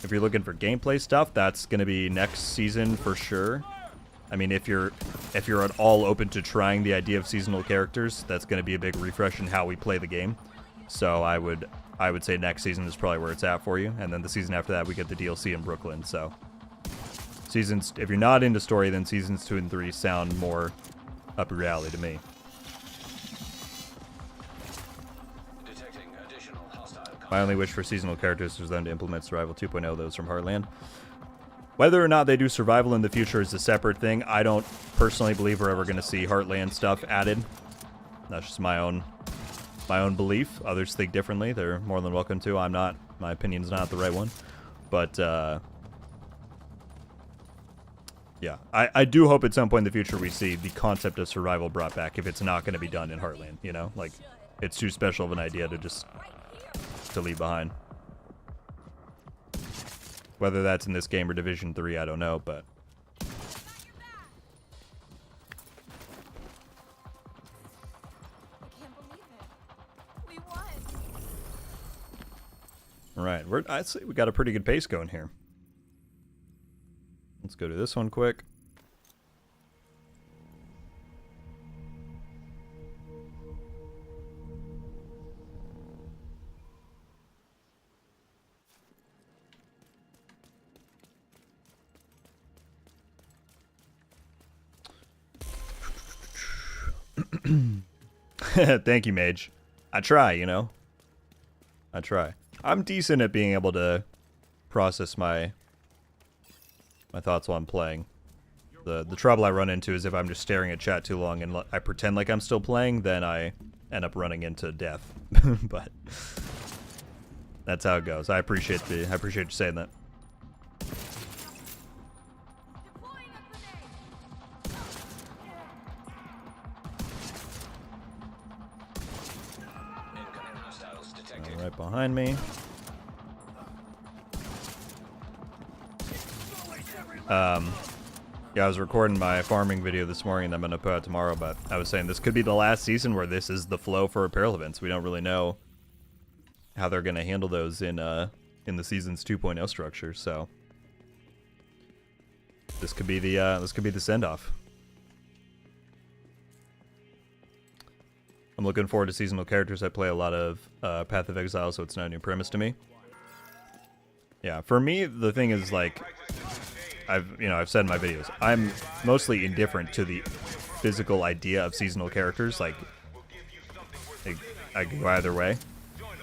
If you're looking for gameplay stuff, that's going to be next season for sure. I mean, if you're at all open to trying the idea of seasonal characters, that's going to be a big refresh in how we play the game. So I would say next season is probably where it's at for you, and then the season after that we get the DLC in Brooklyn. So seasons, if you're not into story, then seasons 2 and 3 sound more up your alley to me. Detecting additional hostile contact. My only wish for seasonal characters is them to implement Survival 2.0, those from Heartland. Whether or not they do survival in the future is a separate thing. I don't personally believe we're ever going to see Heartland stuff added. That's just my own belief. Others think differently. They're more than welcome to. I'm not. My opinion's not the right one. But, yeah. I do hope at some point in the future we see the concept of survival brought back if it's not going to be done in Heartland, you know? Like, it's too special of an idea to just to leave behind. Whether that's in this game or Division 3, I don't know, but... I can't believe it. We won. Alright, I'd say we got a pretty good pace going here. Let's go to this one quick. Thank you, Mage. I try, you know. I try. I'm decent at being able to process my thoughts while I'm playing. The trouble I run into is if I'm just staring at chat too long and I pretend like I'm still playing, then I end up running into death. But that's how it goes. I appreciate you saying that. Deploying a grenade. detected. Right behind me. Yeah, I was recording my farming video this morning that I'm going to put out tomorrow, but I was saying this could be the last season where this is the flow for apparel events. We don't really know how they're going to handle those in the season's 2.0 structure, so this could be the send-off. I'm looking forward to seasonal characters. I play a lot of Path of Exile, so it's not a new premise to me. Yeah, for me, the thing is, like, I've said in my videos, I'm mostly indifferent to the physical idea of seasonal characters. Like I can go either way.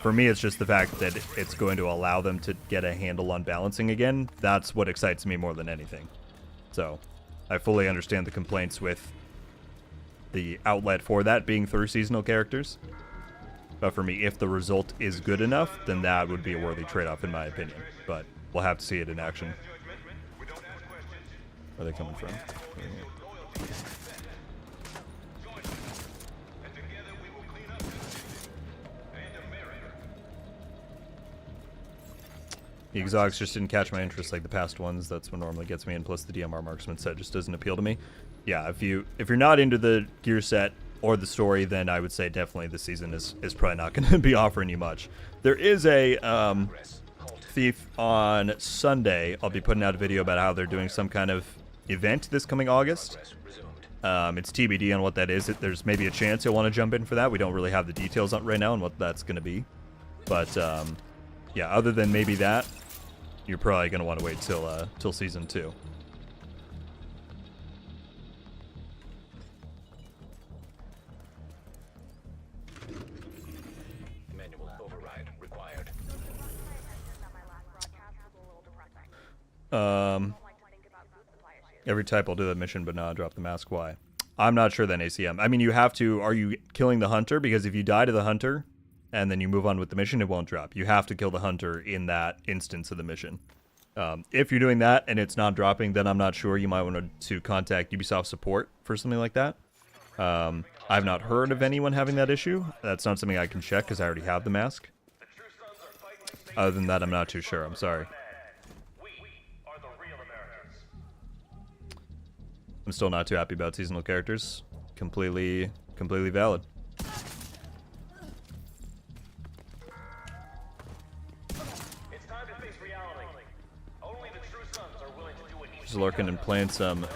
For me, it's just the fact that it's going to allow them to get a handle on balancing again. That's what excites me more than anything. So, I fully understand the complaints with the outlet for that being through seasonal characters. But for me, if the result is good enough, then that would be a worthy trade-off in my opinion. But we'll have to see it in action. Where are they coming from? The exotics just didn't catch my interest like the past ones. That's what normally gets me in. Plus the DMR marksman set just doesn't appeal to me. Yeah, if you're not into the gear set or the story, then I would say definitely this season is probably not going to be offering you much. There is a Thief on Sunday. I'll be putting out a video about how they're doing some kind of event this coming August. It's TBD on what that is. There's maybe a chance you'll want to jump in for that. We don't really have the details on right now on what that's going to be. But yeah, other than maybe that, you're probably going to want to wait till season 2. Manual override required. Every type will do that mission, but not drop the mask. Why? I'm not sure then, ACM. I mean, you have to... Are you killing the hunter? Because if you die to the hunter and then you move on with the mission, it won't drop. You have to kill the hunter in that instance of the mission. If you're doing that and it's not dropping, then I'm not sure. You might want to contact Ubisoft support for something like that. I've not heard of anyone having that issue. That's not something I can check because I already have the mask. Other than that, I'm not too sure. I'm sorry. I'm still not too happy about seasonal characters. Completely valid. It's time to face reality. Only the true sons are willing to do what needs Just lurking and playing some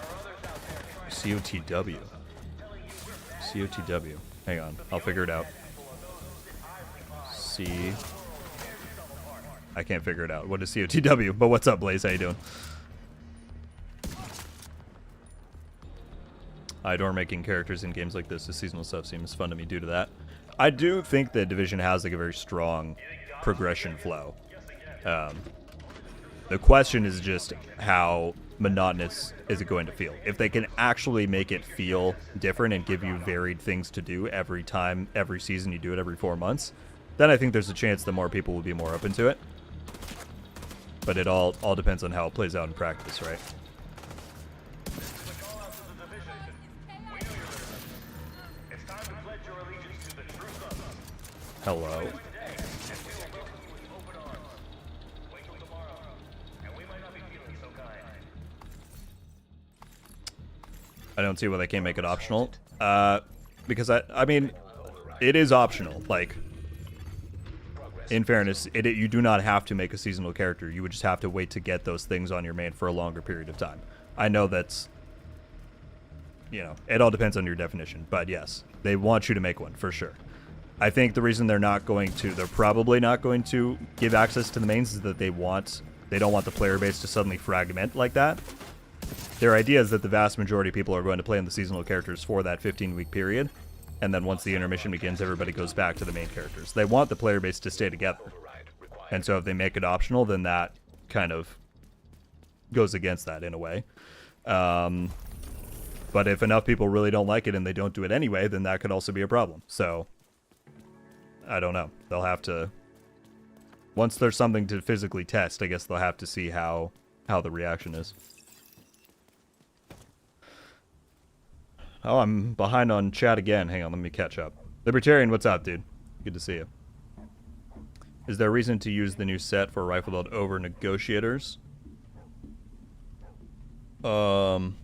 COTW. COTW. Hang on, I'll figure it out. I can't figure it out. What is COTW? But what's up, Blaze? How you doing? I adore making characters in games like this. The seasonal stuff seems fun to me due to that. I do think that Division has like a very strong progression flow. The question is just how monotonous is it going to feel. If they can actually make it feel different and give you varied things to do every time, every season you do it every 4 months, then I think there's a chance that more people will be more open to it. But it all depends on how it plays out in practice, right? Hello. I don't see why they can't make it optional. Because I mean, it is optional. Like, in fairness, you do not have to make a seasonal character. You would just have to wait to get those things on your main for a longer period of time. I know that's, you know, it all depends on your definition. But yes, they want you to make one for sure. I think the reason they're probably not going to give access to the mains is that they don't want the player base to suddenly fragment like that. Their idea is that the vast majority of people are going to play in the seasonal characters for that 15-week period, and then once the intermission begins, everybody goes back to the main characters. They want the player base to stay together, and so if they make it optional, then that kind of goes against that in a way. But if enough people really don't like it and they don't do it anyway, then that could also be a problem. So I don't know. They'll have to... Once there's something to physically test, I guess they'll have to see how the reaction is. Oh, I'm behind on chat again. Hang on, let me catch up. Libertarian, what's up, dude? Good to see you. Is there a reason to use the new set for rifle build over negotiators? Over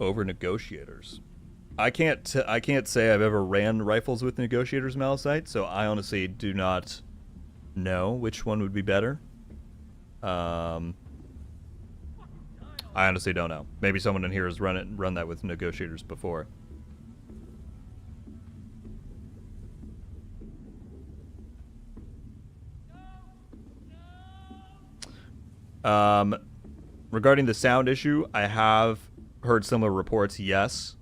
negotiators. I can't say I've ever ran rifles with negotiators malachite, so I honestly do not know which one would be better. I honestly don't know. Maybe someone in here has run that with negotiators before. Regarding the sound issue, I have heard similar reports. Yes.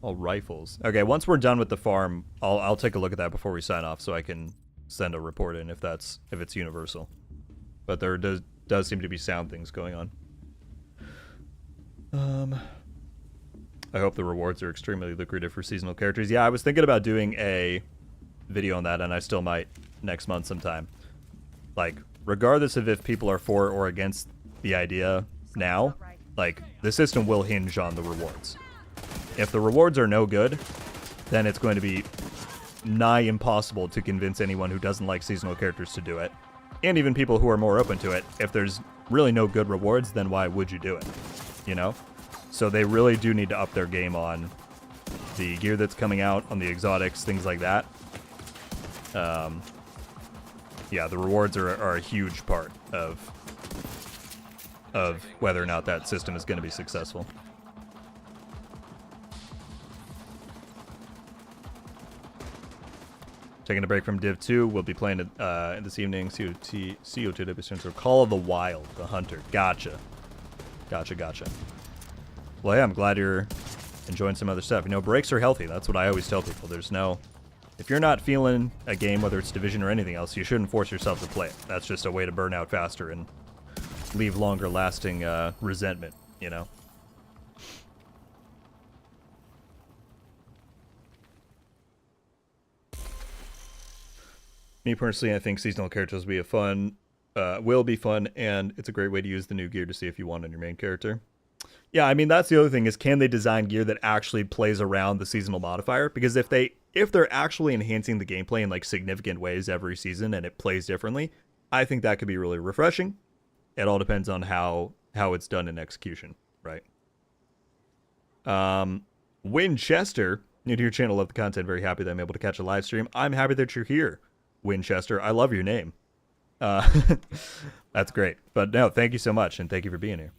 All rifles. Okay, once we're done with the farm, I'll take a look at that before we sign off, so I can send a report in if it's universal. But there does seem to be sound things going on. I hope the rewards are extremely lucrative for seasonal characters. Yeah, I was thinking about doing a video on that, and I still might next month sometime. Like, regardless of if people are for or against the idea now, like, the system will hinge on the rewards. If the rewards are no good, then it's going to be nigh impossible to convince anyone who doesn't like seasonal characters to do it. And even people who are more open to it. If there's really no good rewards, then why would you do it? You know? So they really do need to up their game on the gear that's coming out, on the exotics, things like that. Yeah, the rewards are a huge part of whether or not that system is going to be successful. Taking a break from Div 2, we'll be playing it this evening. CO2W stands for Call of the Wild, the Hunter. Gotcha. Gotcha. Well, yeah, I'm glad you're enjoying some other stuff. You know, breaks are healthy. That's what I always tell people. If you're not feeling a game, whether it's Division or anything else, you shouldn't force yourself to play it. That's just a way to burn out faster and leave longer lasting resentment, you know? Me personally, I think seasonal characters will be fun, and it's a great way to use the new gear to see if you want on your main character. Yeah, I mean, that's the other thing, is can they design gear that actually plays around the seasonal modifier? Because if they're actually enhancing the gameplay in like significant ways every season and it plays differently, I think that could be really refreshing. It all depends on how it's done in execution, right? Winchester, new to your channel, love the content, very happy that I'm able to catch a live stream. I'm happy that you're here, Winchester. I love your name. That's great. But no, thank you so much, and thank you for being here.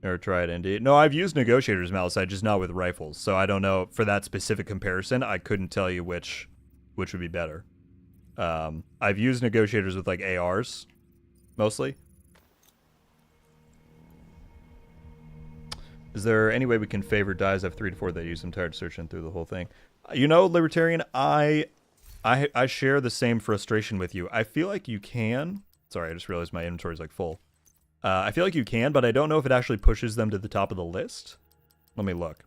Never tried ND. No, I've used negotiators malachite, just not with rifles. So I don't know, for that specific comparison, I couldn't tell you which would be better. I've used negotiators with like ARs, mostly. Is there any way we can favor dies of 3 to 4 that use them? Tired searching through the whole thing. You know, Libertarian, I share the same frustration with you. I feel like you can. Sorry, I just realized my inventory is like full. I feel like you can, but I don't know if it actually pushes them to the top of the list. Let me look.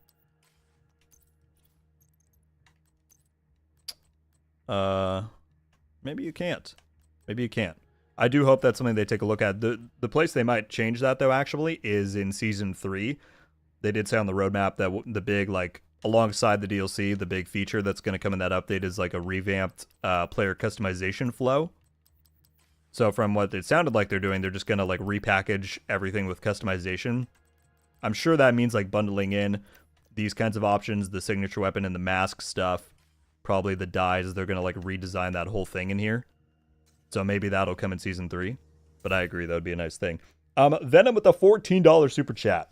Maybe you can't. Maybe you can't. I do hope that's something they take a look at. The place they might change that, though, actually, is in Season 3. They did say on the roadmap that the big, like, alongside the DLC, the big feature that's going to come in that update is, like, a revamped player customization flow. So from what it sounded like they're doing, they're just going to, like, repackage everything with customization. I'm sure that means, like, bundling in these kinds of options, the signature weapon and the mask stuff. Probably the dyes, they're going to, like, redesign that whole thing in here. So maybe that'll come in Season 3. But I agree, that would be a nice thing. Venom with a $14 super chat.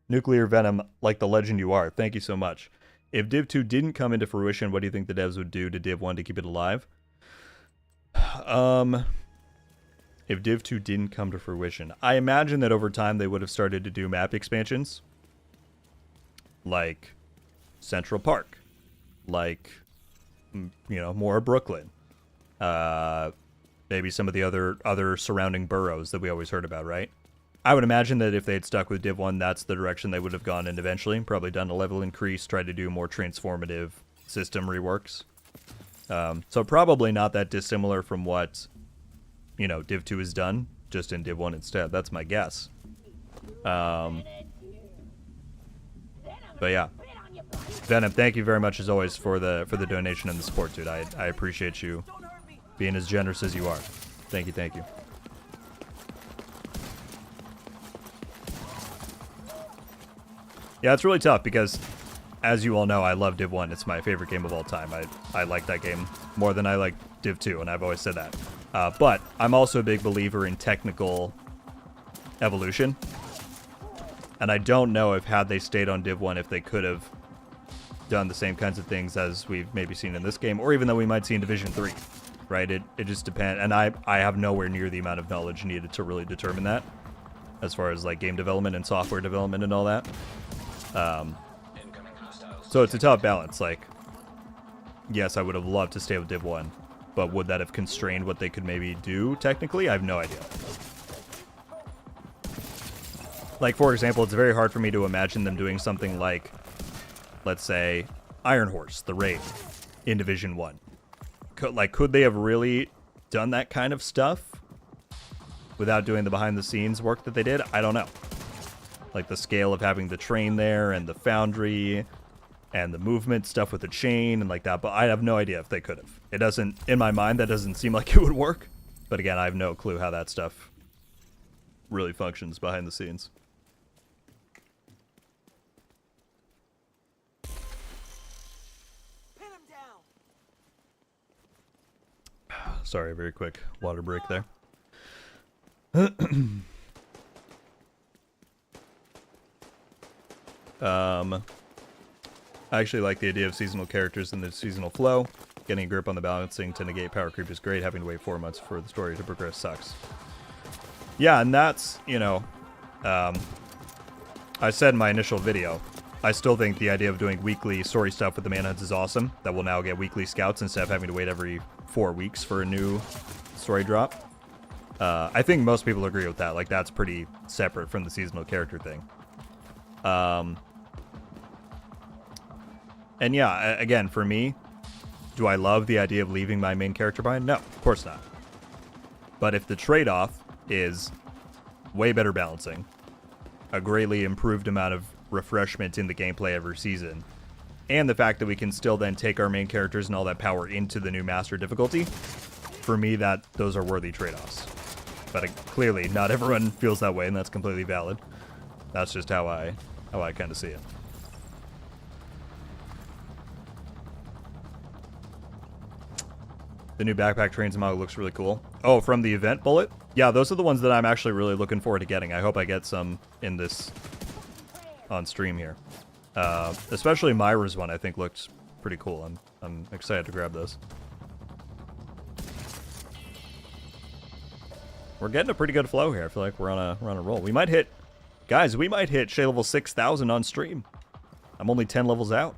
Nuclear Venom, like the legend you are. Thank you so much. If Div 2 didn't come into fruition, what do you think the devs would do to Div 1 to keep it alive? If Div 2 didn't come to fruition, I imagine that over time they would have started to do map expansions. Like Central Park. Like, you know, more Brooklyn. Maybe some of the other surrounding boroughs that we always heard about, right? I would imagine that if they had stuck with Div 1, that's the direction they would have gone in eventually. Probably done a level increase, tried to do more transformative system reworks. So probably not that dissimilar from what, you know, Div 2 has done, just in Div 1 instead. That's my guess. But yeah. Venom, thank you very much as always for the donation and the support, dude. I appreciate you being as generous as you are. Thank you, thank you. Yeah, it's really tough because, as you all know, I love Div 1. It's my favorite game of all time. I like that game more than I like Div 2, and I've always said that. But I'm also a big believer in technical evolution. And I don't know if had they stayed on Div 1 if they could have done the same kinds of things as we've maybe seen in this game, or even though we might see in Division 3, right? It just depends. And I have nowhere near the amount of knowledge needed to really determine that, as far as like game development and software development and all that. So it's a tough balance. Like, yes, I would have loved to stay with Div 1, but would that have constrained what they could maybe do technically? I have no idea. Like, for example, it's very hard for me to imagine them doing something like, let's say, Iron Horse, the raid, in Division 1. Could they have really done that kind of stuff without doing the behind-the-scenes work that they did? I don't know. Like, the scale of having the train there, and the foundry, and the movement stuff with the chain, and like that, but I have no idea if they could have. It doesn't, in my mind, that doesn't seem like it would work. But again, I have no clue how that stuff really functions behind the scenes. Sorry, very quick water break there. I actually like the idea of seasonal characters and the seasonal flow. Getting a grip on the balancing to negate power creep is great. Having to wait 4 months for the story to progress sucks. Yeah, and that's, you know, I said in my initial video, I still think the idea of doing weekly story stuff with the manhunts is awesome. That we'll now get weekly scouts instead of having to wait every 4 weeks for a new story drop. I think most people agree with that. Like, that's pretty separate from the seasonal character thing. And yeah, again, for me, do I love the idea of leaving my main character behind? No, of course not. But if the trade-off is way better balancing, a greatly improved amount of refreshment in the gameplay every season, and the fact that we can still then take our main characters and all that power into the new master difficulty, for me, those are worthy trade-offs. But clearly, not everyone feels that way, and that's completely valid. That's just how I kind of see it. The new backpack trains model looks really cool. Oh, from the event bullet? Yeah, those are the ones that I'm actually really looking forward to getting. I hope I get some in this on stream here. Especially Myra's one, I think, looked pretty cool. I'm excited to grab those. We're getting a pretty good flow here. I feel like we're on a roll. We might hit, guys. We might hit Shay level 6,000 on stream. I'm only 10 levels out.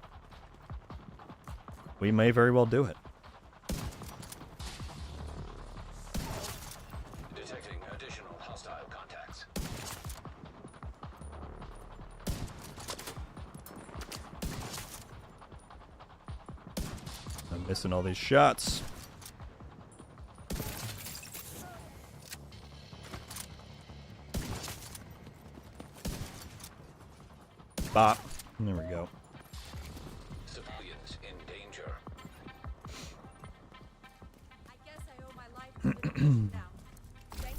We may very well do it. Detecting additional hostile contacts. I'm missing all these shots. Bop. There we go. Civilians in danger. I guess I owe my life to the mission now. Thanks.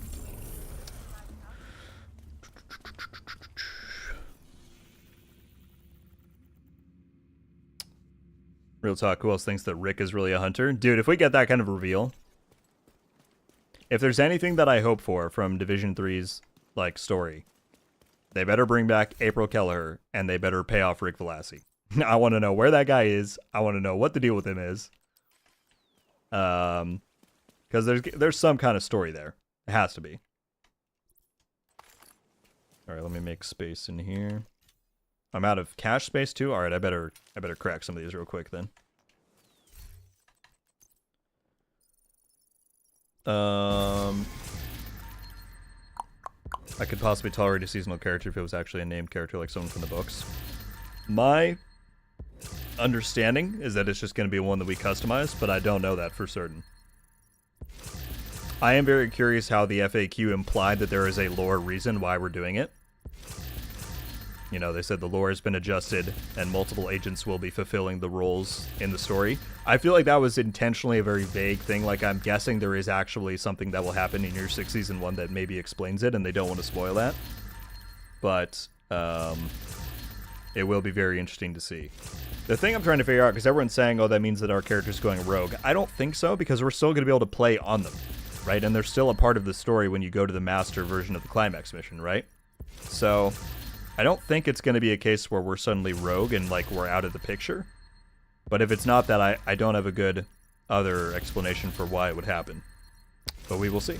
Real talk, who else thinks that Rick is really a hunter? Dude, if we get that kind of reveal, if there's anything that I hope for from Division 3's like story, they better bring back April Kelleher, and they better pay off Rick Velassi. I want to know where that guy is. I want to know what the deal with him is. Because there's some kind of story there. It has to be. All right, let me make space in here. I'm out of cache space too. All right, I better crack some of these real quick then. I could possibly tolerate a seasonal character if it was actually a named character like someone from the books. My understanding is that it's just going to be one that we customize, but I don't know that for certain. I am very curious how the FAQ implied that there is a lore reason why we're doing it. You know, they said the lore has been adjusted and multiple agents will be fulfilling the roles in the story. I feel like that was intentionally a very vague thing. Like, I'm guessing there is actually something that will happen in Year 6 Season 1 that maybe explains it, and they don't want to spoil that. But it will be very interesting to see. The thing I'm trying to figure out, because everyone's saying, oh, that means that our character's going rogue. I don't think so, because we're still going to be able to play on them, right? And they're still a part of the story when you go to the master version of the climax mission, right? So I don't think it's going to be a case where we're suddenly rogue and, like, we're out of the picture. But if it's not that, I don't have a good other explanation for why it would happen. But we will see.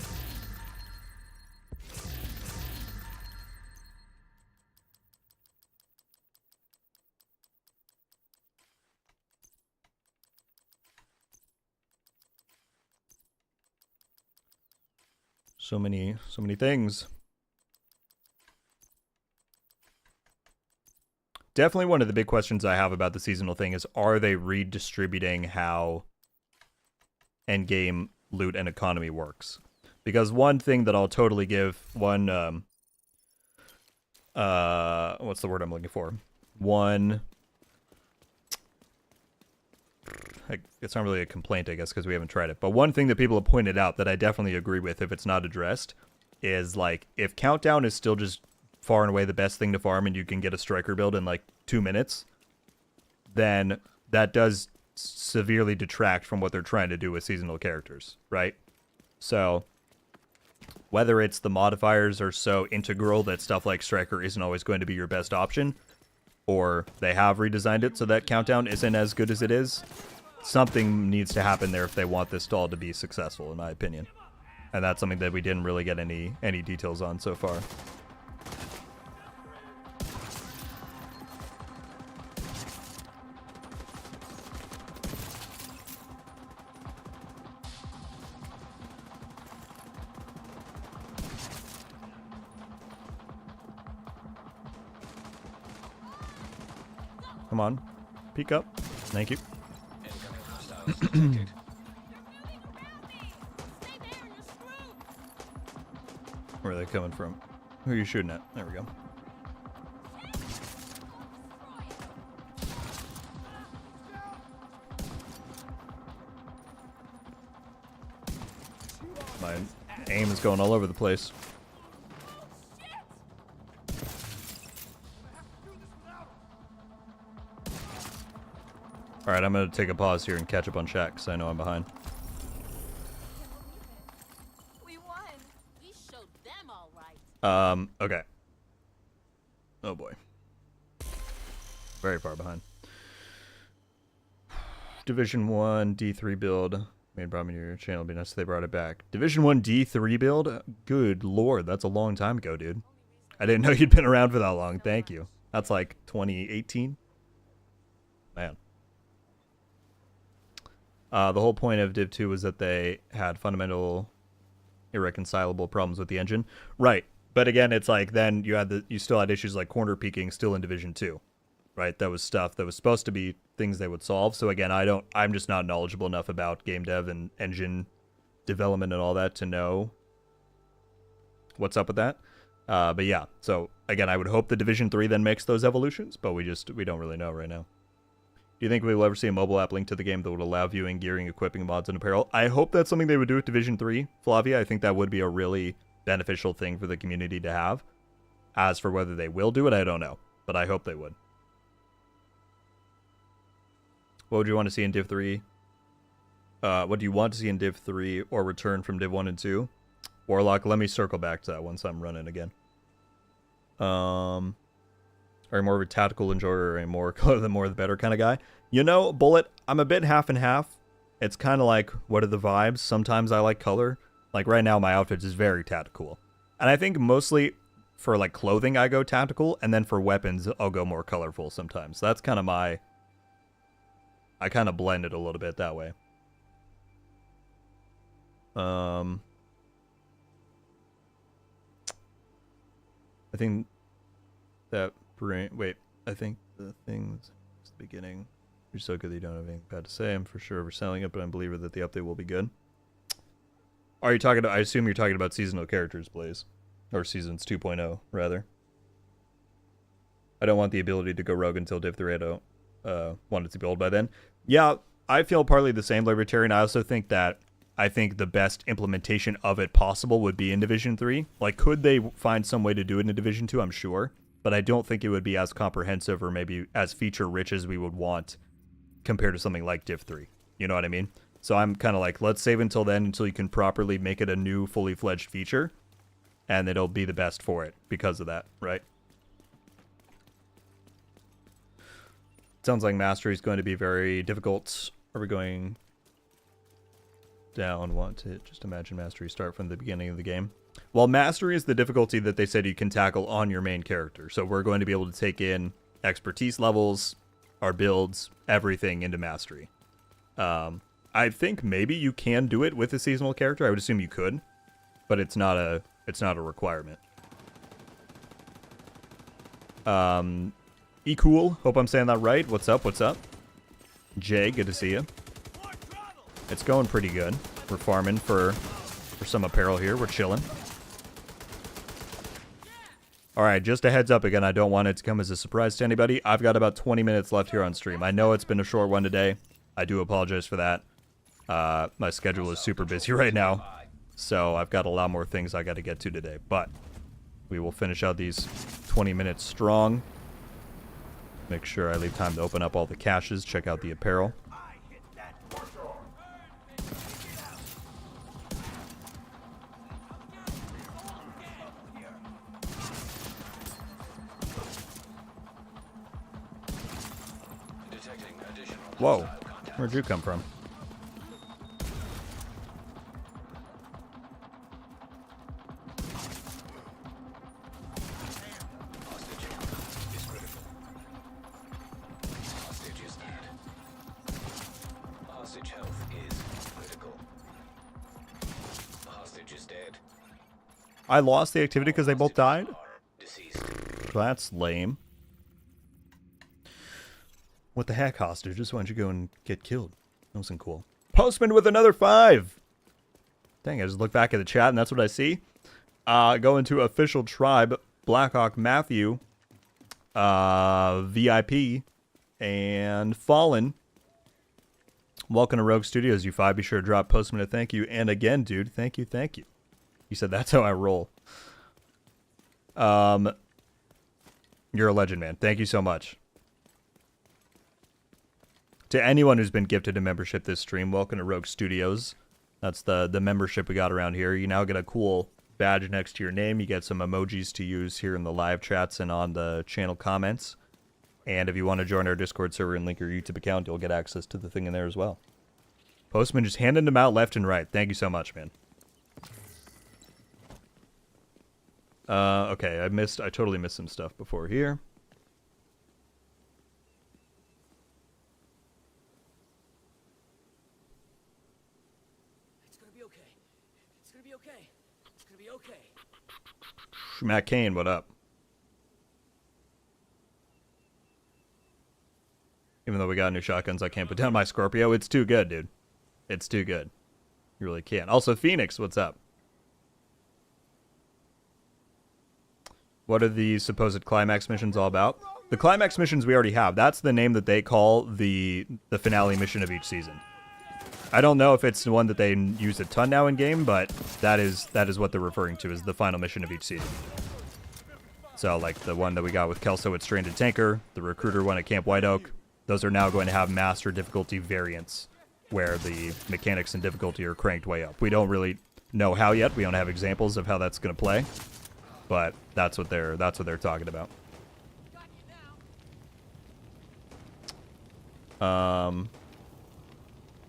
So many things. Definitely one of the big questions I have about the seasonal thing is, are they redistributing how endgame loot and economy works? Because one thing that I'll totally give, one, what's the word I'm looking for? One, it's not really a complaint, I guess, because we haven't tried it. But one thing that people have pointed out that I definitely agree with if it's not addressed is, like, if Countdown is still just far and away the best thing to farm and you can get a striker build in, like, 2 minutes, then that does severely detract from what they're trying to do with seasonal characters, right? So whether it's the modifiers are so integral that stuff like striker isn't always going to be your best option, or they have redesigned it so that Countdown isn't as good as it is, something needs to happen there if they want this stall to be successful, in my opinion. And that's something that we didn't really get any details on so far. Come on. Peek up. Thank you. Where are they coming from? Who are you shooting at? There we go. My aim is going all over the place. Alright, I'm going to take a pause here and catch up on chat because I know I'm behind. We won. We showed them all right. Okay. Oh boy. Very far behind. Division 1 D3 build. Made problem in your channel. It'd be nice if they brought it back. Division 1 D3 build? Good lord, that's a long time ago, dude. I didn't know you'd been around for that long. Thank you. That's like 2018? Man. The whole point of Div 2 was that they had fundamental irreconcilable problems with the engine. Right. But again, it's like then you still had issues like corner peaking still in Division 2. Right? That was stuff that was supposed to be things they would solve. So again, I'm just not knowledgeable enough about game dev and engine development and all that to know what's up with that. But yeah, so again, I would hope the Division 3 then makes those evolutions, but we don't really know right now. Do you think we will ever see a mobile app linked to the game that would allow viewing, gearing, equipping, mods, and apparel? I hope that's something they would do with Division 3, Flavia. I think that would be a really beneficial thing for the community to have. As for whether they will do it, I don't know. But I hope they would. What would you want to see in Div 3? What do you want to see in Div 3 or return from Div 1 and 2? Warlock, let me circle back to that once I'm running again. Are you more of a tactical enjoyer or a more color the more the better kind of guy? You know, Bullet, I'm a bit half and half. It's kind of like, what are the vibes? Sometimes I like color. Like right now, my outfit is very tactical. And I think mostly for like clothing, I go tactical. And then for weapons, I'll go more colorful sometimes. That's kind of I kind of blend it a little bit that way. I think that... Wait, I think the things at the beginning, you're so good that you don't have anything bad to say. I'm for sure overselling it, but I'm a believer that the update will be good. Are you talking about, I assume you're talking about seasonal characters, Blaze. Or Seasons 2.0, rather. I don't want the ability to go rogue until Div 3. I don't want it to be old by then. Yeah, I feel partly the same, Libertarian. I also think that the best implementation of it possible would be in Division 3. Like, could they find some way to do it in Division 2? I'm sure. But I don't think it would be as comprehensive or maybe as feature-rich as we would want compared to something like Div 3. You know what I mean? So I'm kind of like, let's save until then, until you can properly make it a new, fully-fledged feature. And it'll be the best for it because of that, right? Sounds like Mastery is going to be very difficult. Are we going down? Want to just imagine Mastery start from the beginning of the game. Well, Mastery is the difficulty that they said you can tackle on your main character. So we're going to be able to take in expertise levels, our builds, everything into Mastery. I think maybe you can do it with a seasonal character. I would assume you could, but it's not a requirement. E-Cool, hope I'm saying that right. What's up? What's up? Jay, good to see you. It's going pretty good. We're farming for some apparel here. We're chilling. Alright, just a heads up again. I don't want it to come as a surprise to anybody. I've got about 20 minutes left here on stream. I know it's been a short one today. I do apologize for that. My schedule is super busy right now. So I've got a lot more things I got to get to today. But we will finish out these 20 minutes strong. Make sure I leave time to open up all the caches, check out the apparel. Whoa, where'd you come from? I lost the activity because they both died? That's lame. What the heck, hostages? Why don't you go and get killed? That wasn't cool. Postman with another 5! Dang, I just look back at the chat and that's what I see. Go into official tribe, Blackhawk Matthew, VIP, and Fallen. Welcome to Rogue Studios, you 5. Be sure to drop Postman a thank you. And again, dude, thank you, thank you. You said that's how I roll. You're a legend, man. Thank you so much. To anyone who's been gifted a membership this stream, welcome to Rogue Studios. That's the membership we got around here. You now get a cool badge next to your name. You get some emojis to use here in the live chats and on the channel comments. And if you want to join our Discord server and link your YouTube account, you'll get access to the thing in there as well. Postman just handing them out left and right. Thank you so much, man. Okay, I totally missed some stuff before here. It's gonna be okay. It's gonna be okay. It's gonna be okay. Matt Kane, what up? Even though we got new shotguns, I can't put down my Scorpio. It's too good, dude. It's too good. You really can't. Also, Phoenix, what's up? What are the supposed climax missions all about? The climax missions we already have. That's the name that they call the finale mission of each season. I don't know if it's the one that they use a ton now in game, but that is what they're referring to as the final mission of each season. So like the one that we got with Kelso at Stranded Tanker, the recruiter one at Camp White Oak, those are now going to have master difficulty variants where the mechanics and difficulty are cranked way up. We don't really know how yet. We don't have examples of how that's going to play. But that's what they're talking about.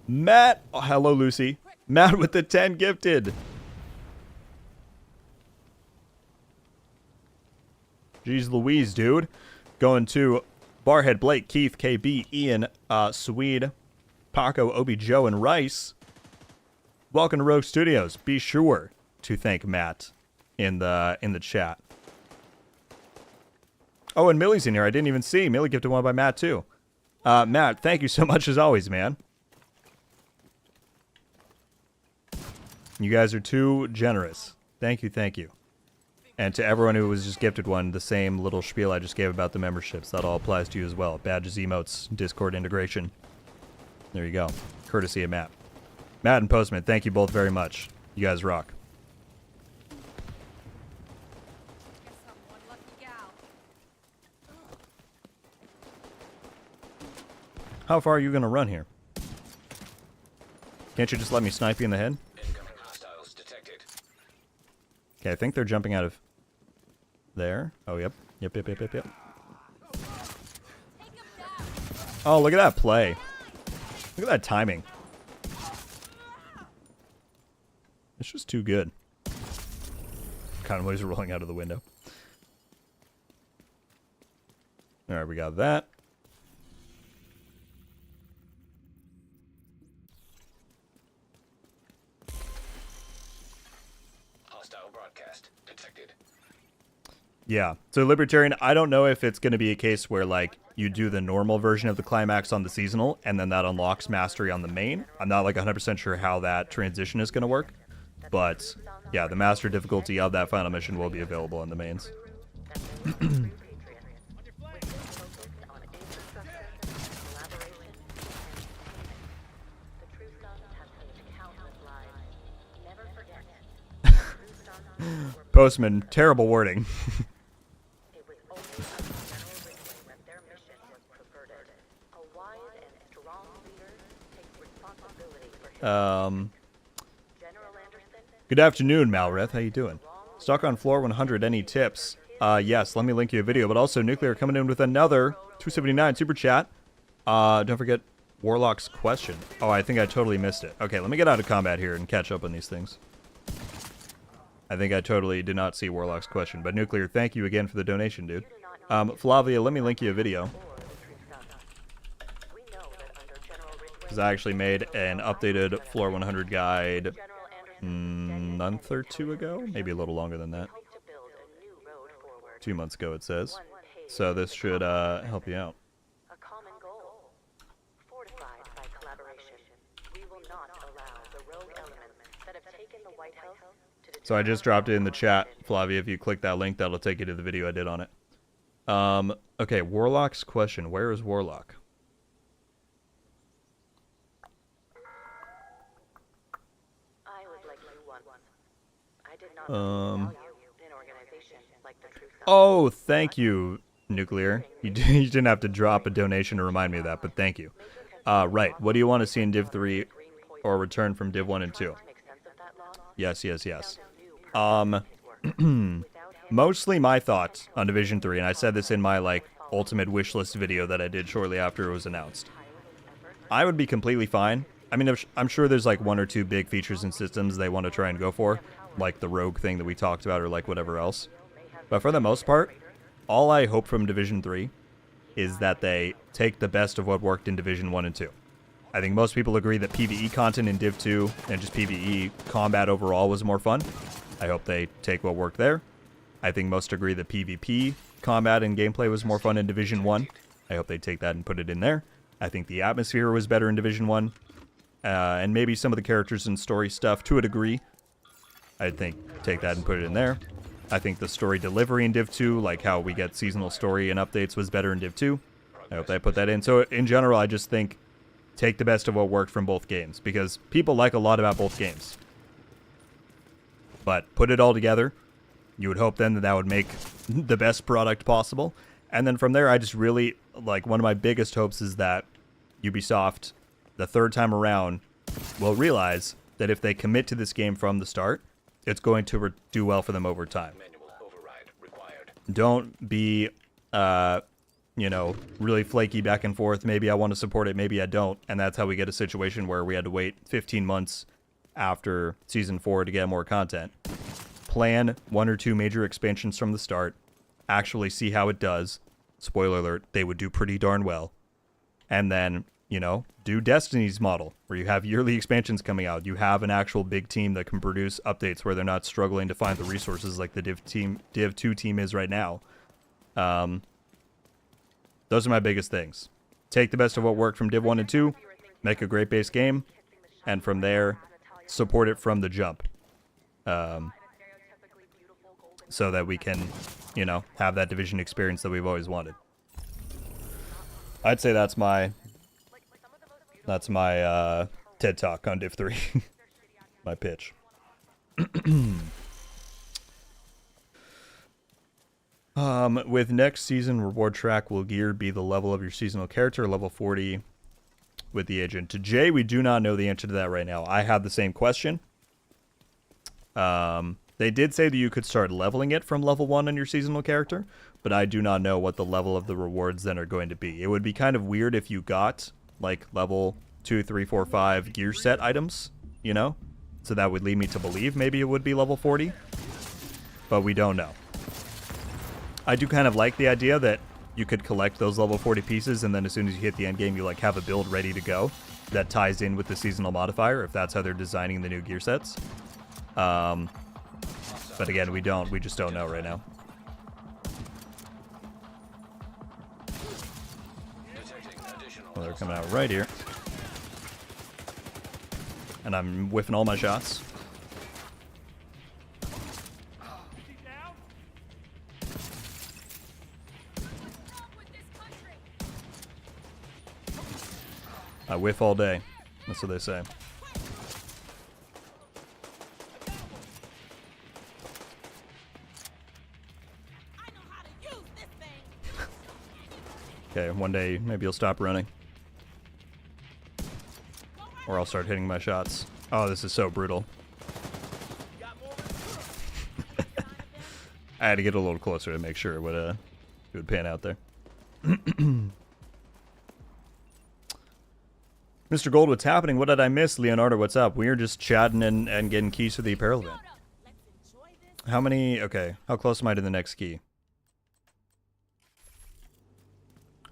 Matt, oh, hello Lucy. Matt with the 10 gifted. Jeez Louise, dude. Going to Barhead, Blake, Keith, KB, Ian, Swede, Paco, Obi, Joe, and Rice. Welcome to Rogue Studios. Be sure to thank Matt in the chat. Oh, and Millie's in here. I didn't even see. Millie gifted one by Matt too. Matt, thank you so much as always, man. You guys are too generous. Thank you, thank you. And to everyone who was just gifted one, the same little spiel I just gave about the memberships, that all applies to you as well. Badges, emotes, Discord integration. There you go. Courtesy of Matt. Matt and Postman, thank you both very much. You guys rock. Guess I'm one lucky gal. How far are you going to run here? Can't you just let me snipe you in the head? Incoming hostiles detected. Okay, I think they're jumping out of there. Oh, yep. Yep. Take him down. Oh, look at that play. Look at that timing. It's just too good. Convoys rolling out of the window. Alright, we got that. Hostile broadcast detected. Yeah. So Libertarian, I don't know if it's going to be a case where, like, you do the normal version of the climax on the seasonal, and then that unlocks mastery on the main. I'm not, like, 100% sure how that transition is going to work. But, yeah, the master difficulty of that final mission will be available in the mains. Postman, terrible wording. Good afternoon, Malreth. How you doing? Stuck on floor 100. Any tips? Yes. Let me link you a video. But also, Nuclear coming in with another 279 super chat. Don't forget Warlock's question. Oh, I think I totally missed it. Okay, let me get out of combat here and catch up on these things. I think I totally did not see Warlock's question. But Nuclear, thank you again for the donation, dude. Flavia, let me link you a video. Because I actually made an updated floor 100 guide month or two ago, maybe a little longer than that. 2 months ago, it says. So this should help you out. So I just dropped it in the chat, Flavia. If you click that link, that'll take you to the video I did on it. Okay, Warlock's question. Where is Warlock? Oh, thank you, Nuclear. You didn't have to drop a donation to remind me of that, but thank you. Right. What do you want to see in Div 3 or return from Div 1 and 2? Yes. Mostly my thoughts on Division 3, and I said this in my, like, ultimate wishlist video that I did shortly after it was announced. I would be completely fine. I mean, I'm sure there's, like, one or two big features and systems they want to try and go for, like the Rogue thing that we talked about or, like, whatever else. But for the most part, all I hope from Division 3 is that they take the best of what worked in Division 1 and 2. I think most people agree that PvE content in Div 2 and just PvE combat overall was more fun. I hope they take what worked there. I think most agree that PvP combat and gameplay was more fun in Division 1. I hope they take that and put it in there. I think the atmosphere was better in Division 1. And maybe some of the characters and story stuff to a degree. I think take that and put it in there. I think the story delivery in Div 2, like how we get seasonal story and updates, was better in Div 2. I hope they put that in. So in general, I just think take the best of what worked from both games, because people like a lot about both games. But put it all together, you would hope then that that would make the best product possible. And then from there, I just really, like, one of my biggest hopes is that Ubisoft, the third time around, will realize that if they commit to this game from the start, it's going to do well for them over time. Manual override required. Don't be, you know, really flaky back and forth. Maybe I want to support it, maybe I don't. And that's how we get a situation where we had to wait 15 months after Season 4 to get more content. Plan 1 or 2 major expansions from the start. Actually see how it does. Spoiler alert, they would do pretty darn well. And then, you know, do Destiny's model, where you have yearly expansions coming out. You have an actual big team that can produce updates where they're not struggling to find the resources like the Div 2 team is right now. Those are my biggest things. Take the best of what worked from Div 1 and 2, make a great base game, and from there, support it from the jump. so that we can, you know, have that division experience that we've always wanted. I'd say that's my TED Talk on Div 3. My pitch. With next season reward track, will gear be the level of your seasonal character, level 40 with the agent? To Jay, we do not know the answer to that right now. I have the same question. They did say that you could start leveling it from level 1 on your seasonal character, but I do not know what the level of the rewards then are going to be. It would be kind of weird if you got, like, level 2, 3, 4, 5 gear set items, you know? So that would lead me to believe maybe it would be level 40, but we don't know. I do kind of like the idea that you could collect those level 40 pieces, and then as soon as you hit the end game, you, like, have a build ready to go that ties in with the seasonal modifier, if that's how they're designing the new gear sets. But again, we just don't know right now. Well, they're coming out right here. And I'm whiffing all my shots. I whiff all day. That's what they say. Okay, one day maybe you'll stop running. Or I'll start hitting my shots. Oh, this is so brutal. I had to get a little closer to make sure it would pan out there. Mr. Gold, what's happening? What did I miss? Leonardo, what's up? We are just chatting and getting keys for the apparel event. How many? Okay, how close am I to the next key?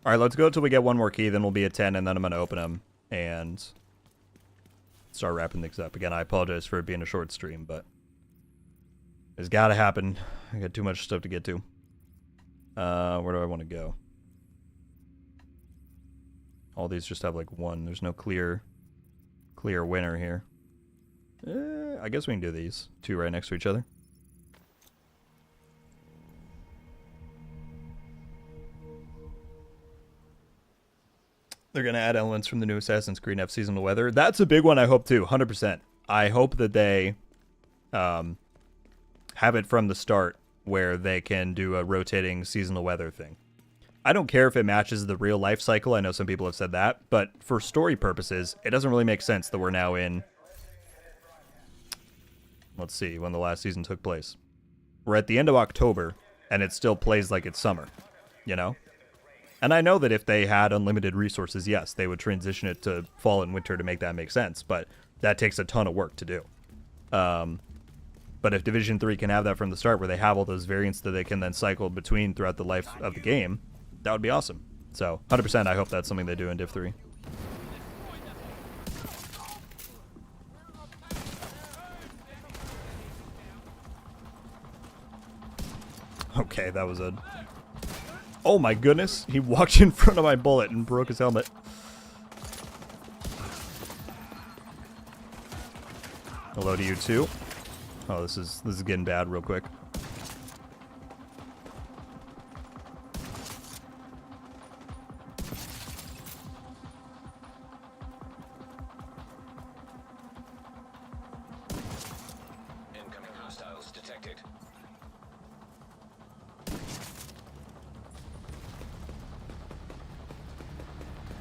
Alright, let's go until we get one more key, then we'll be at 10, and then I'm going to open them and start wrapping things up. Again, I apologize for it being a short stream, but it's got to happen. I got too much stuff to get to. Where do I want to go? All these just have like one. There's no clear winner here. I guess we can do these two right next to each other. They're going to add elements from the new Assassin's Creed and have seasonal weather. That's a big one, I hope, too. 100%. I hope that they have it from the start where they can do a rotating seasonal weather thing. I don't care if it matches the real life cycle. I know some people have said that. But for story purposes, it doesn't really make sense that we're now in... Let's see, when the last season took place. We're at the end of October, and it still plays like it's summer. You know? And I know that if they had unlimited resources, yes, they would transition it to fall and winter to make that make sense, but that takes a ton of work to do. But if Division 3 can have that from the start, where they have all those variants that they can then cycle between throughout the life of the game, that would be awesome. So, 100% I hope that's something they do in Div 3. Okay, that was a... Oh my goodness, he walked in front of my bullet and broke his helmet. Hello to you too. Oh, this is getting bad real quick. Incoming hostiles detected.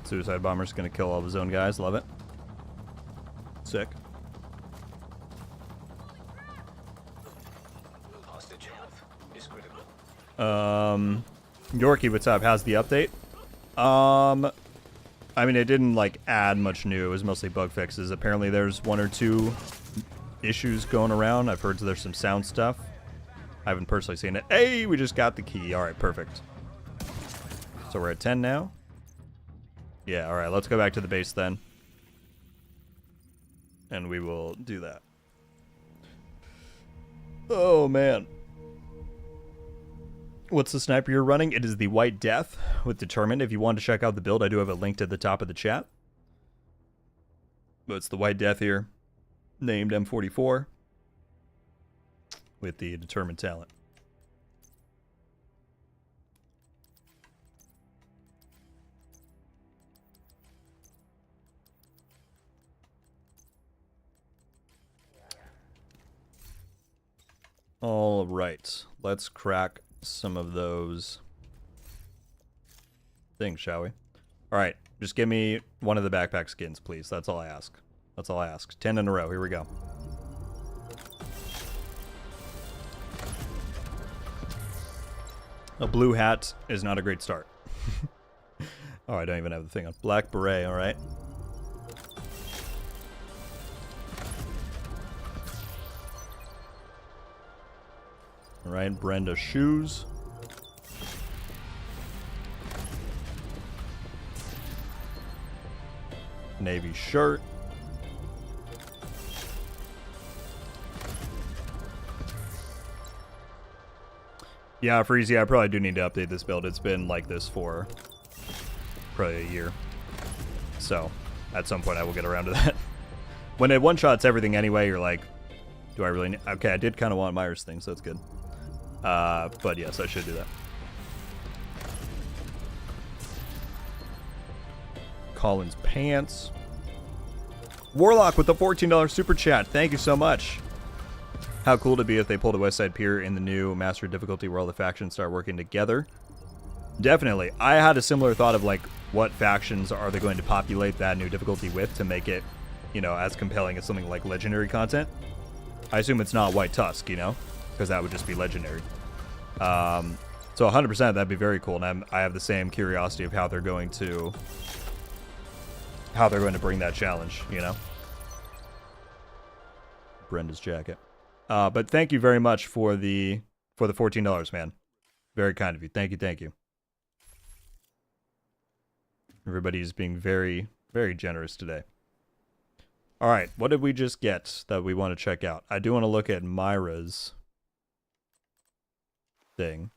Suicide Bomber's gonna kill all of his own guys. Love it. Sick. Hostage health is critical. Yorkie, what's up? How's the update? I mean, it didn't like add much new. It was mostly bug fixes. Apparently, there's one or two issues going around. I've heard there's some sound stuff. I haven't personally seen it. Hey, we just got the key. All right, perfect. So we're at 10 now. Yeah, all right. Let's go back to the base then, and we will do that. Oh man. What's the sniper you're running? It is the White Death with Determined. If you want to check out the build, I do have it linked at the top of the chat. But it's the White Death here, named M44, with the Determined talent. All right, let's crack some of those things, shall we? All right, just give me one of the backpack skins, please. That's all I ask. That's all I ask. 10 in a row. Here we go. A blue hat is not a great start. Oh, I don't even have the thing on. Black beret, all right. All right, Brenda shoes. Navy shirt. Yeah, Freezy, I probably do need to update this build. It's been like this for probably a year. So, at some point I will get around to that. When it one-shots everything anyway, you're like, do I really need... Okay, I did kind of want Myers thing, so that's good. But yes, I should do that. Colin's pants. Warlock with the $14 super chat. Thank you so much. How cool it'd be if they pulled a West Side Pier in the new Master difficulty where all the factions start working together. Definitely. I had a similar thought of like, what factions are they going to populate that new difficulty with to make it, you know, as compelling as something like legendary content. I assume it's not White Tusk, you know, because that would just be legendary. So 100% that'd be very cool, and I have the same curiosity of how they're going to bring that challenge, you know. Brenda's jacket. But thank you very much for the $14, man. Very kind of you. Thank you, thank you. Everybody's being very, very generous today. All right, what did we just get that we want to check out? I do want to look at Myra's thing.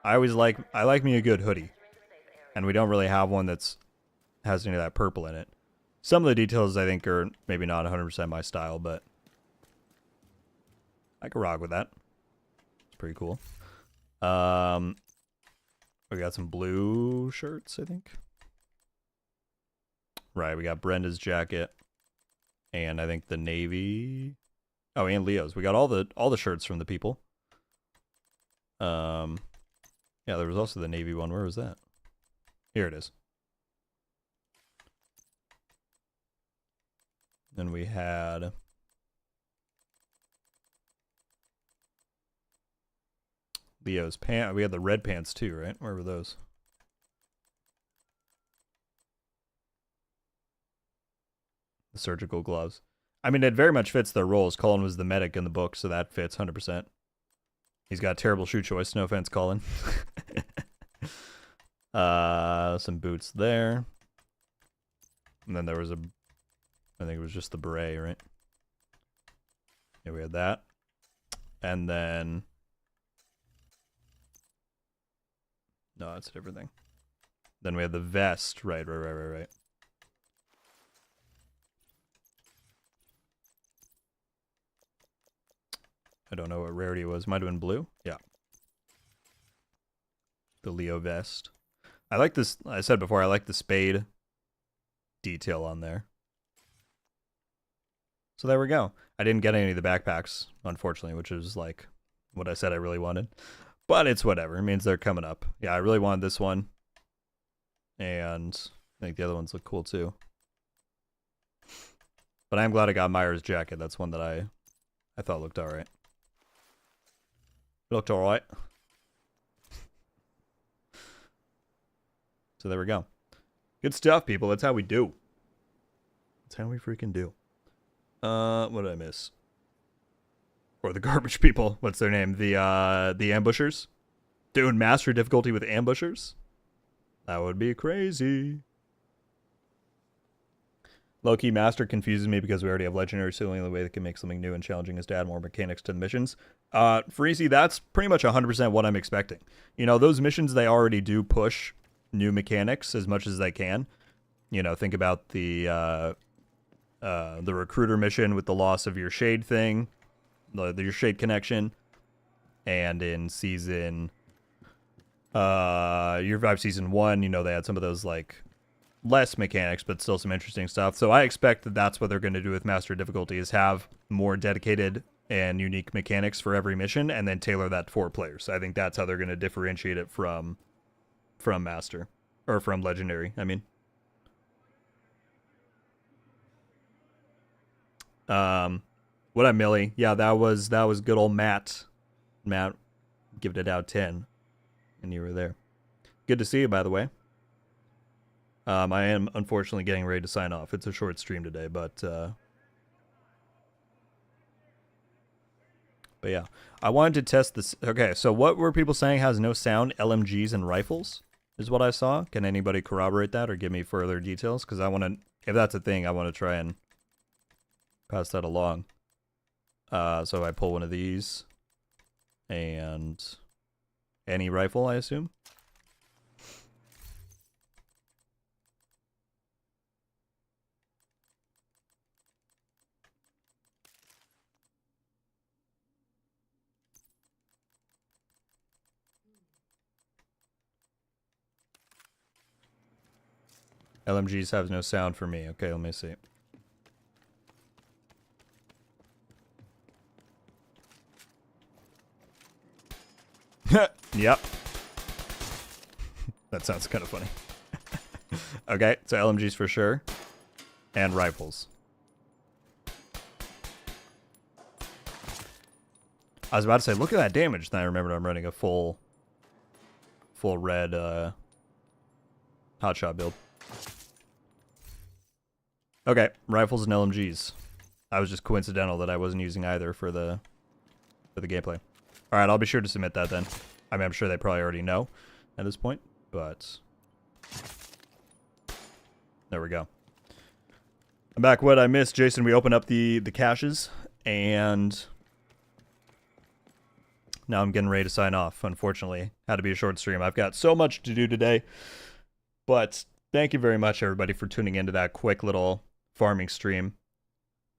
I like me a good hoodie, and we don't really have one that's has any of that purple in it. Some of the details I think are maybe not 100% my style, but I could rock with that. It's pretty cool. We got some blue shirts, I think. Right, we got Brenda's jacket, and I think the navy. Oh, and Leo's. We got all the shirts from the people. Yeah, there was also the navy one. Where was that? Here it is. Then we had Leo's pants. We had the red pants too, right? Where were those? The surgical gloves. I mean, it very much fits their roles. Colin was the medic in the book, so that fits 100%. He's got terrible shoe choice. No offense, Colin. Some boots there. And then there was I think it was just the beret, right? Yeah, we had that. And then... No, that's a different thing. Then we had the vest. Right. I don't know what rarity it was. Might have been blue. Yeah. The Leo vest. I like this. I said before, I like the spade detail on there. So there we go. I didn't get any of the backpacks, unfortunately, which is like what I said I really wanted. But it's whatever. It means they're coming up. Yeah, I really wanted this one. And I think the other ones look cool too. But I'm glad I got Myers' jacket. That's one that I thought looked alright. It looked alright. So there we go. Good stuff, people. That's how we do. That's how we freaking do. What did I miss? Or the garbage people. What's their name? The ambushers? Dude, master difficulty with ambushers? That would be crazy. Low-key master confuses me because we already have legendary, so the only way that can make something new and challenging is to add more mechanics to the missions. Freezy, that's pretty much 100% what I'm expecting. You know, those missions, they already do push new mechanics as much as they can. You know, think about the recruiter mission with the loss of your shade thing, your shade connection, and in season Year 5 season 1, you know, they had some of those like less mechanics, but still some interesting stuff. So I expect that that's what they're going to do with Master difficulty, is have more dedicated and unique mechanics for every mission, and then tailor that for players. I think that's how they're going to differentiate it from Master, or from Legendary, I mean. What up, Millie? Yeah, that was good old Matt. Matt, give it out 10, and you were there. Good to see you, by the way. I am unfortunately getting ready to sign off. It's a short stream today, but yeah, I wanted to test this. Okay, so what were people saying has no sound? LMGs and rifles is what I saw. Can anybody corroborate that or give me further details? Because I want to, if that's a thing, I want to try and pass that along. So I pull one of these, and any rifle, I assume. LMGs have no sound for me. Okay, let me see. Yep. That sounds kind of funny. Okay, so LMGs for sure. And rifles. I was about to say, look at that damage. Then I remembered I'm running a full red hotshot build. Okay, rifles and LMGs. I was just coincidental that I wasn't using either for the gameplay. All right, I'll be sure to submit that then. I mean, I'm sure they probably already know at this point, but there we go. I'm back. What I missed, Jason, we opened up the caches, and now I'm getting ready to sign off. Unfortunately, had to be a short stream. I've got so much to do today, but thank you very much, everybody, for tuning into that quick little farming stream.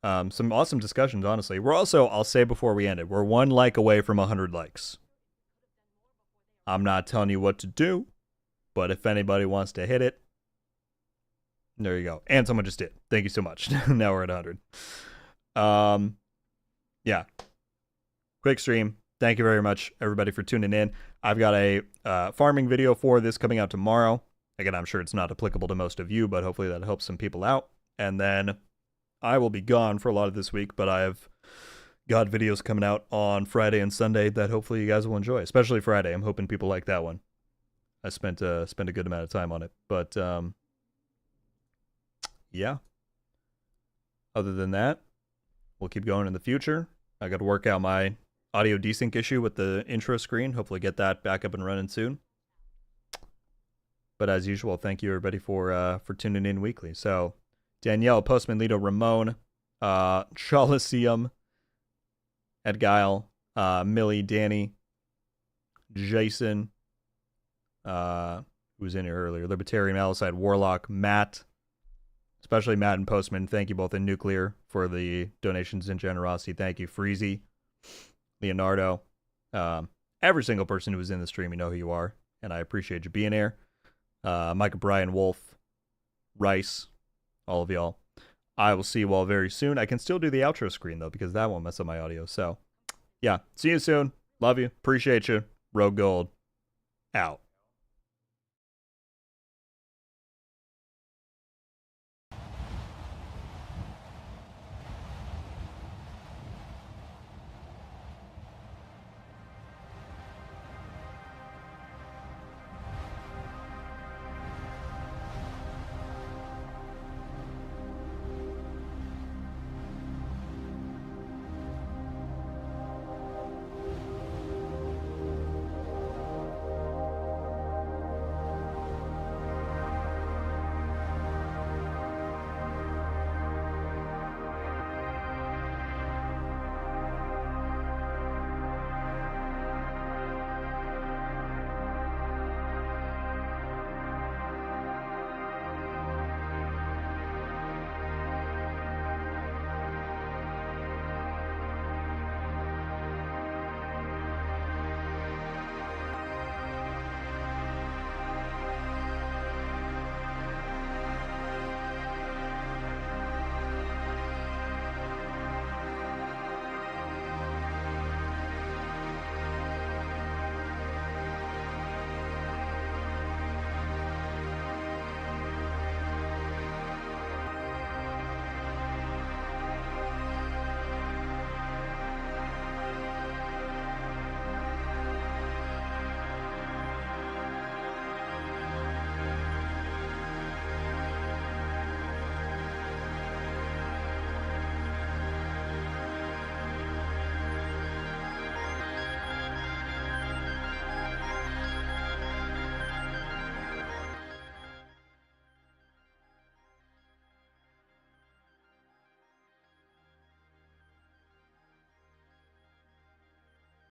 Some awesome discussions, honestly. We're also, I'll say before we end it, we're 1 like away from 100 likes. I'm not telling you what to do, but if anybody wants to hit it, there you go. And someone just did. Thank you so much. Now we're at 100. Yeah. Quick stream. Thank you very much, everybody, for tuning in. I've got a farming video for this coming out tomorrow. Again, I'm sure it's not applicable to most of you, but hopefully that helps some people out. And then I will be gone for a lot of this week, but I have got videos coming out on Friday and Sunday that hopefully you guys will enjoy, especially Friday. I'm hoping people like that one. I spent a good amount of time on it, but yeah. Other than that, we'll keep going in the future. I got to work out my audio desync issue with the intro screen. Hopefully get that back up and running soon. But as usual, thank you everybody for tuning in weekly. So Danielle, Postman, Lido, Ramon, Chaliceum, Edguile, Millie, Danny, Jason, who was in here earlier, Libertarian, Malicide, Warlock, Matt, especially Matt and Postman. Thank you both, in Nuclear, for the donations and generosity. Thank you, Freezy, Leonardo, every single person who was in the stream. You know who you are, and I appreciate you being here. Micah, Brian, Wolf, Rice, all of y'all. I will see you all very soon. I can still do the outro screen, though, because that won't mess up my audio. So, yeah. See you soon. Love you. Appreciate you. RogueGold. Out.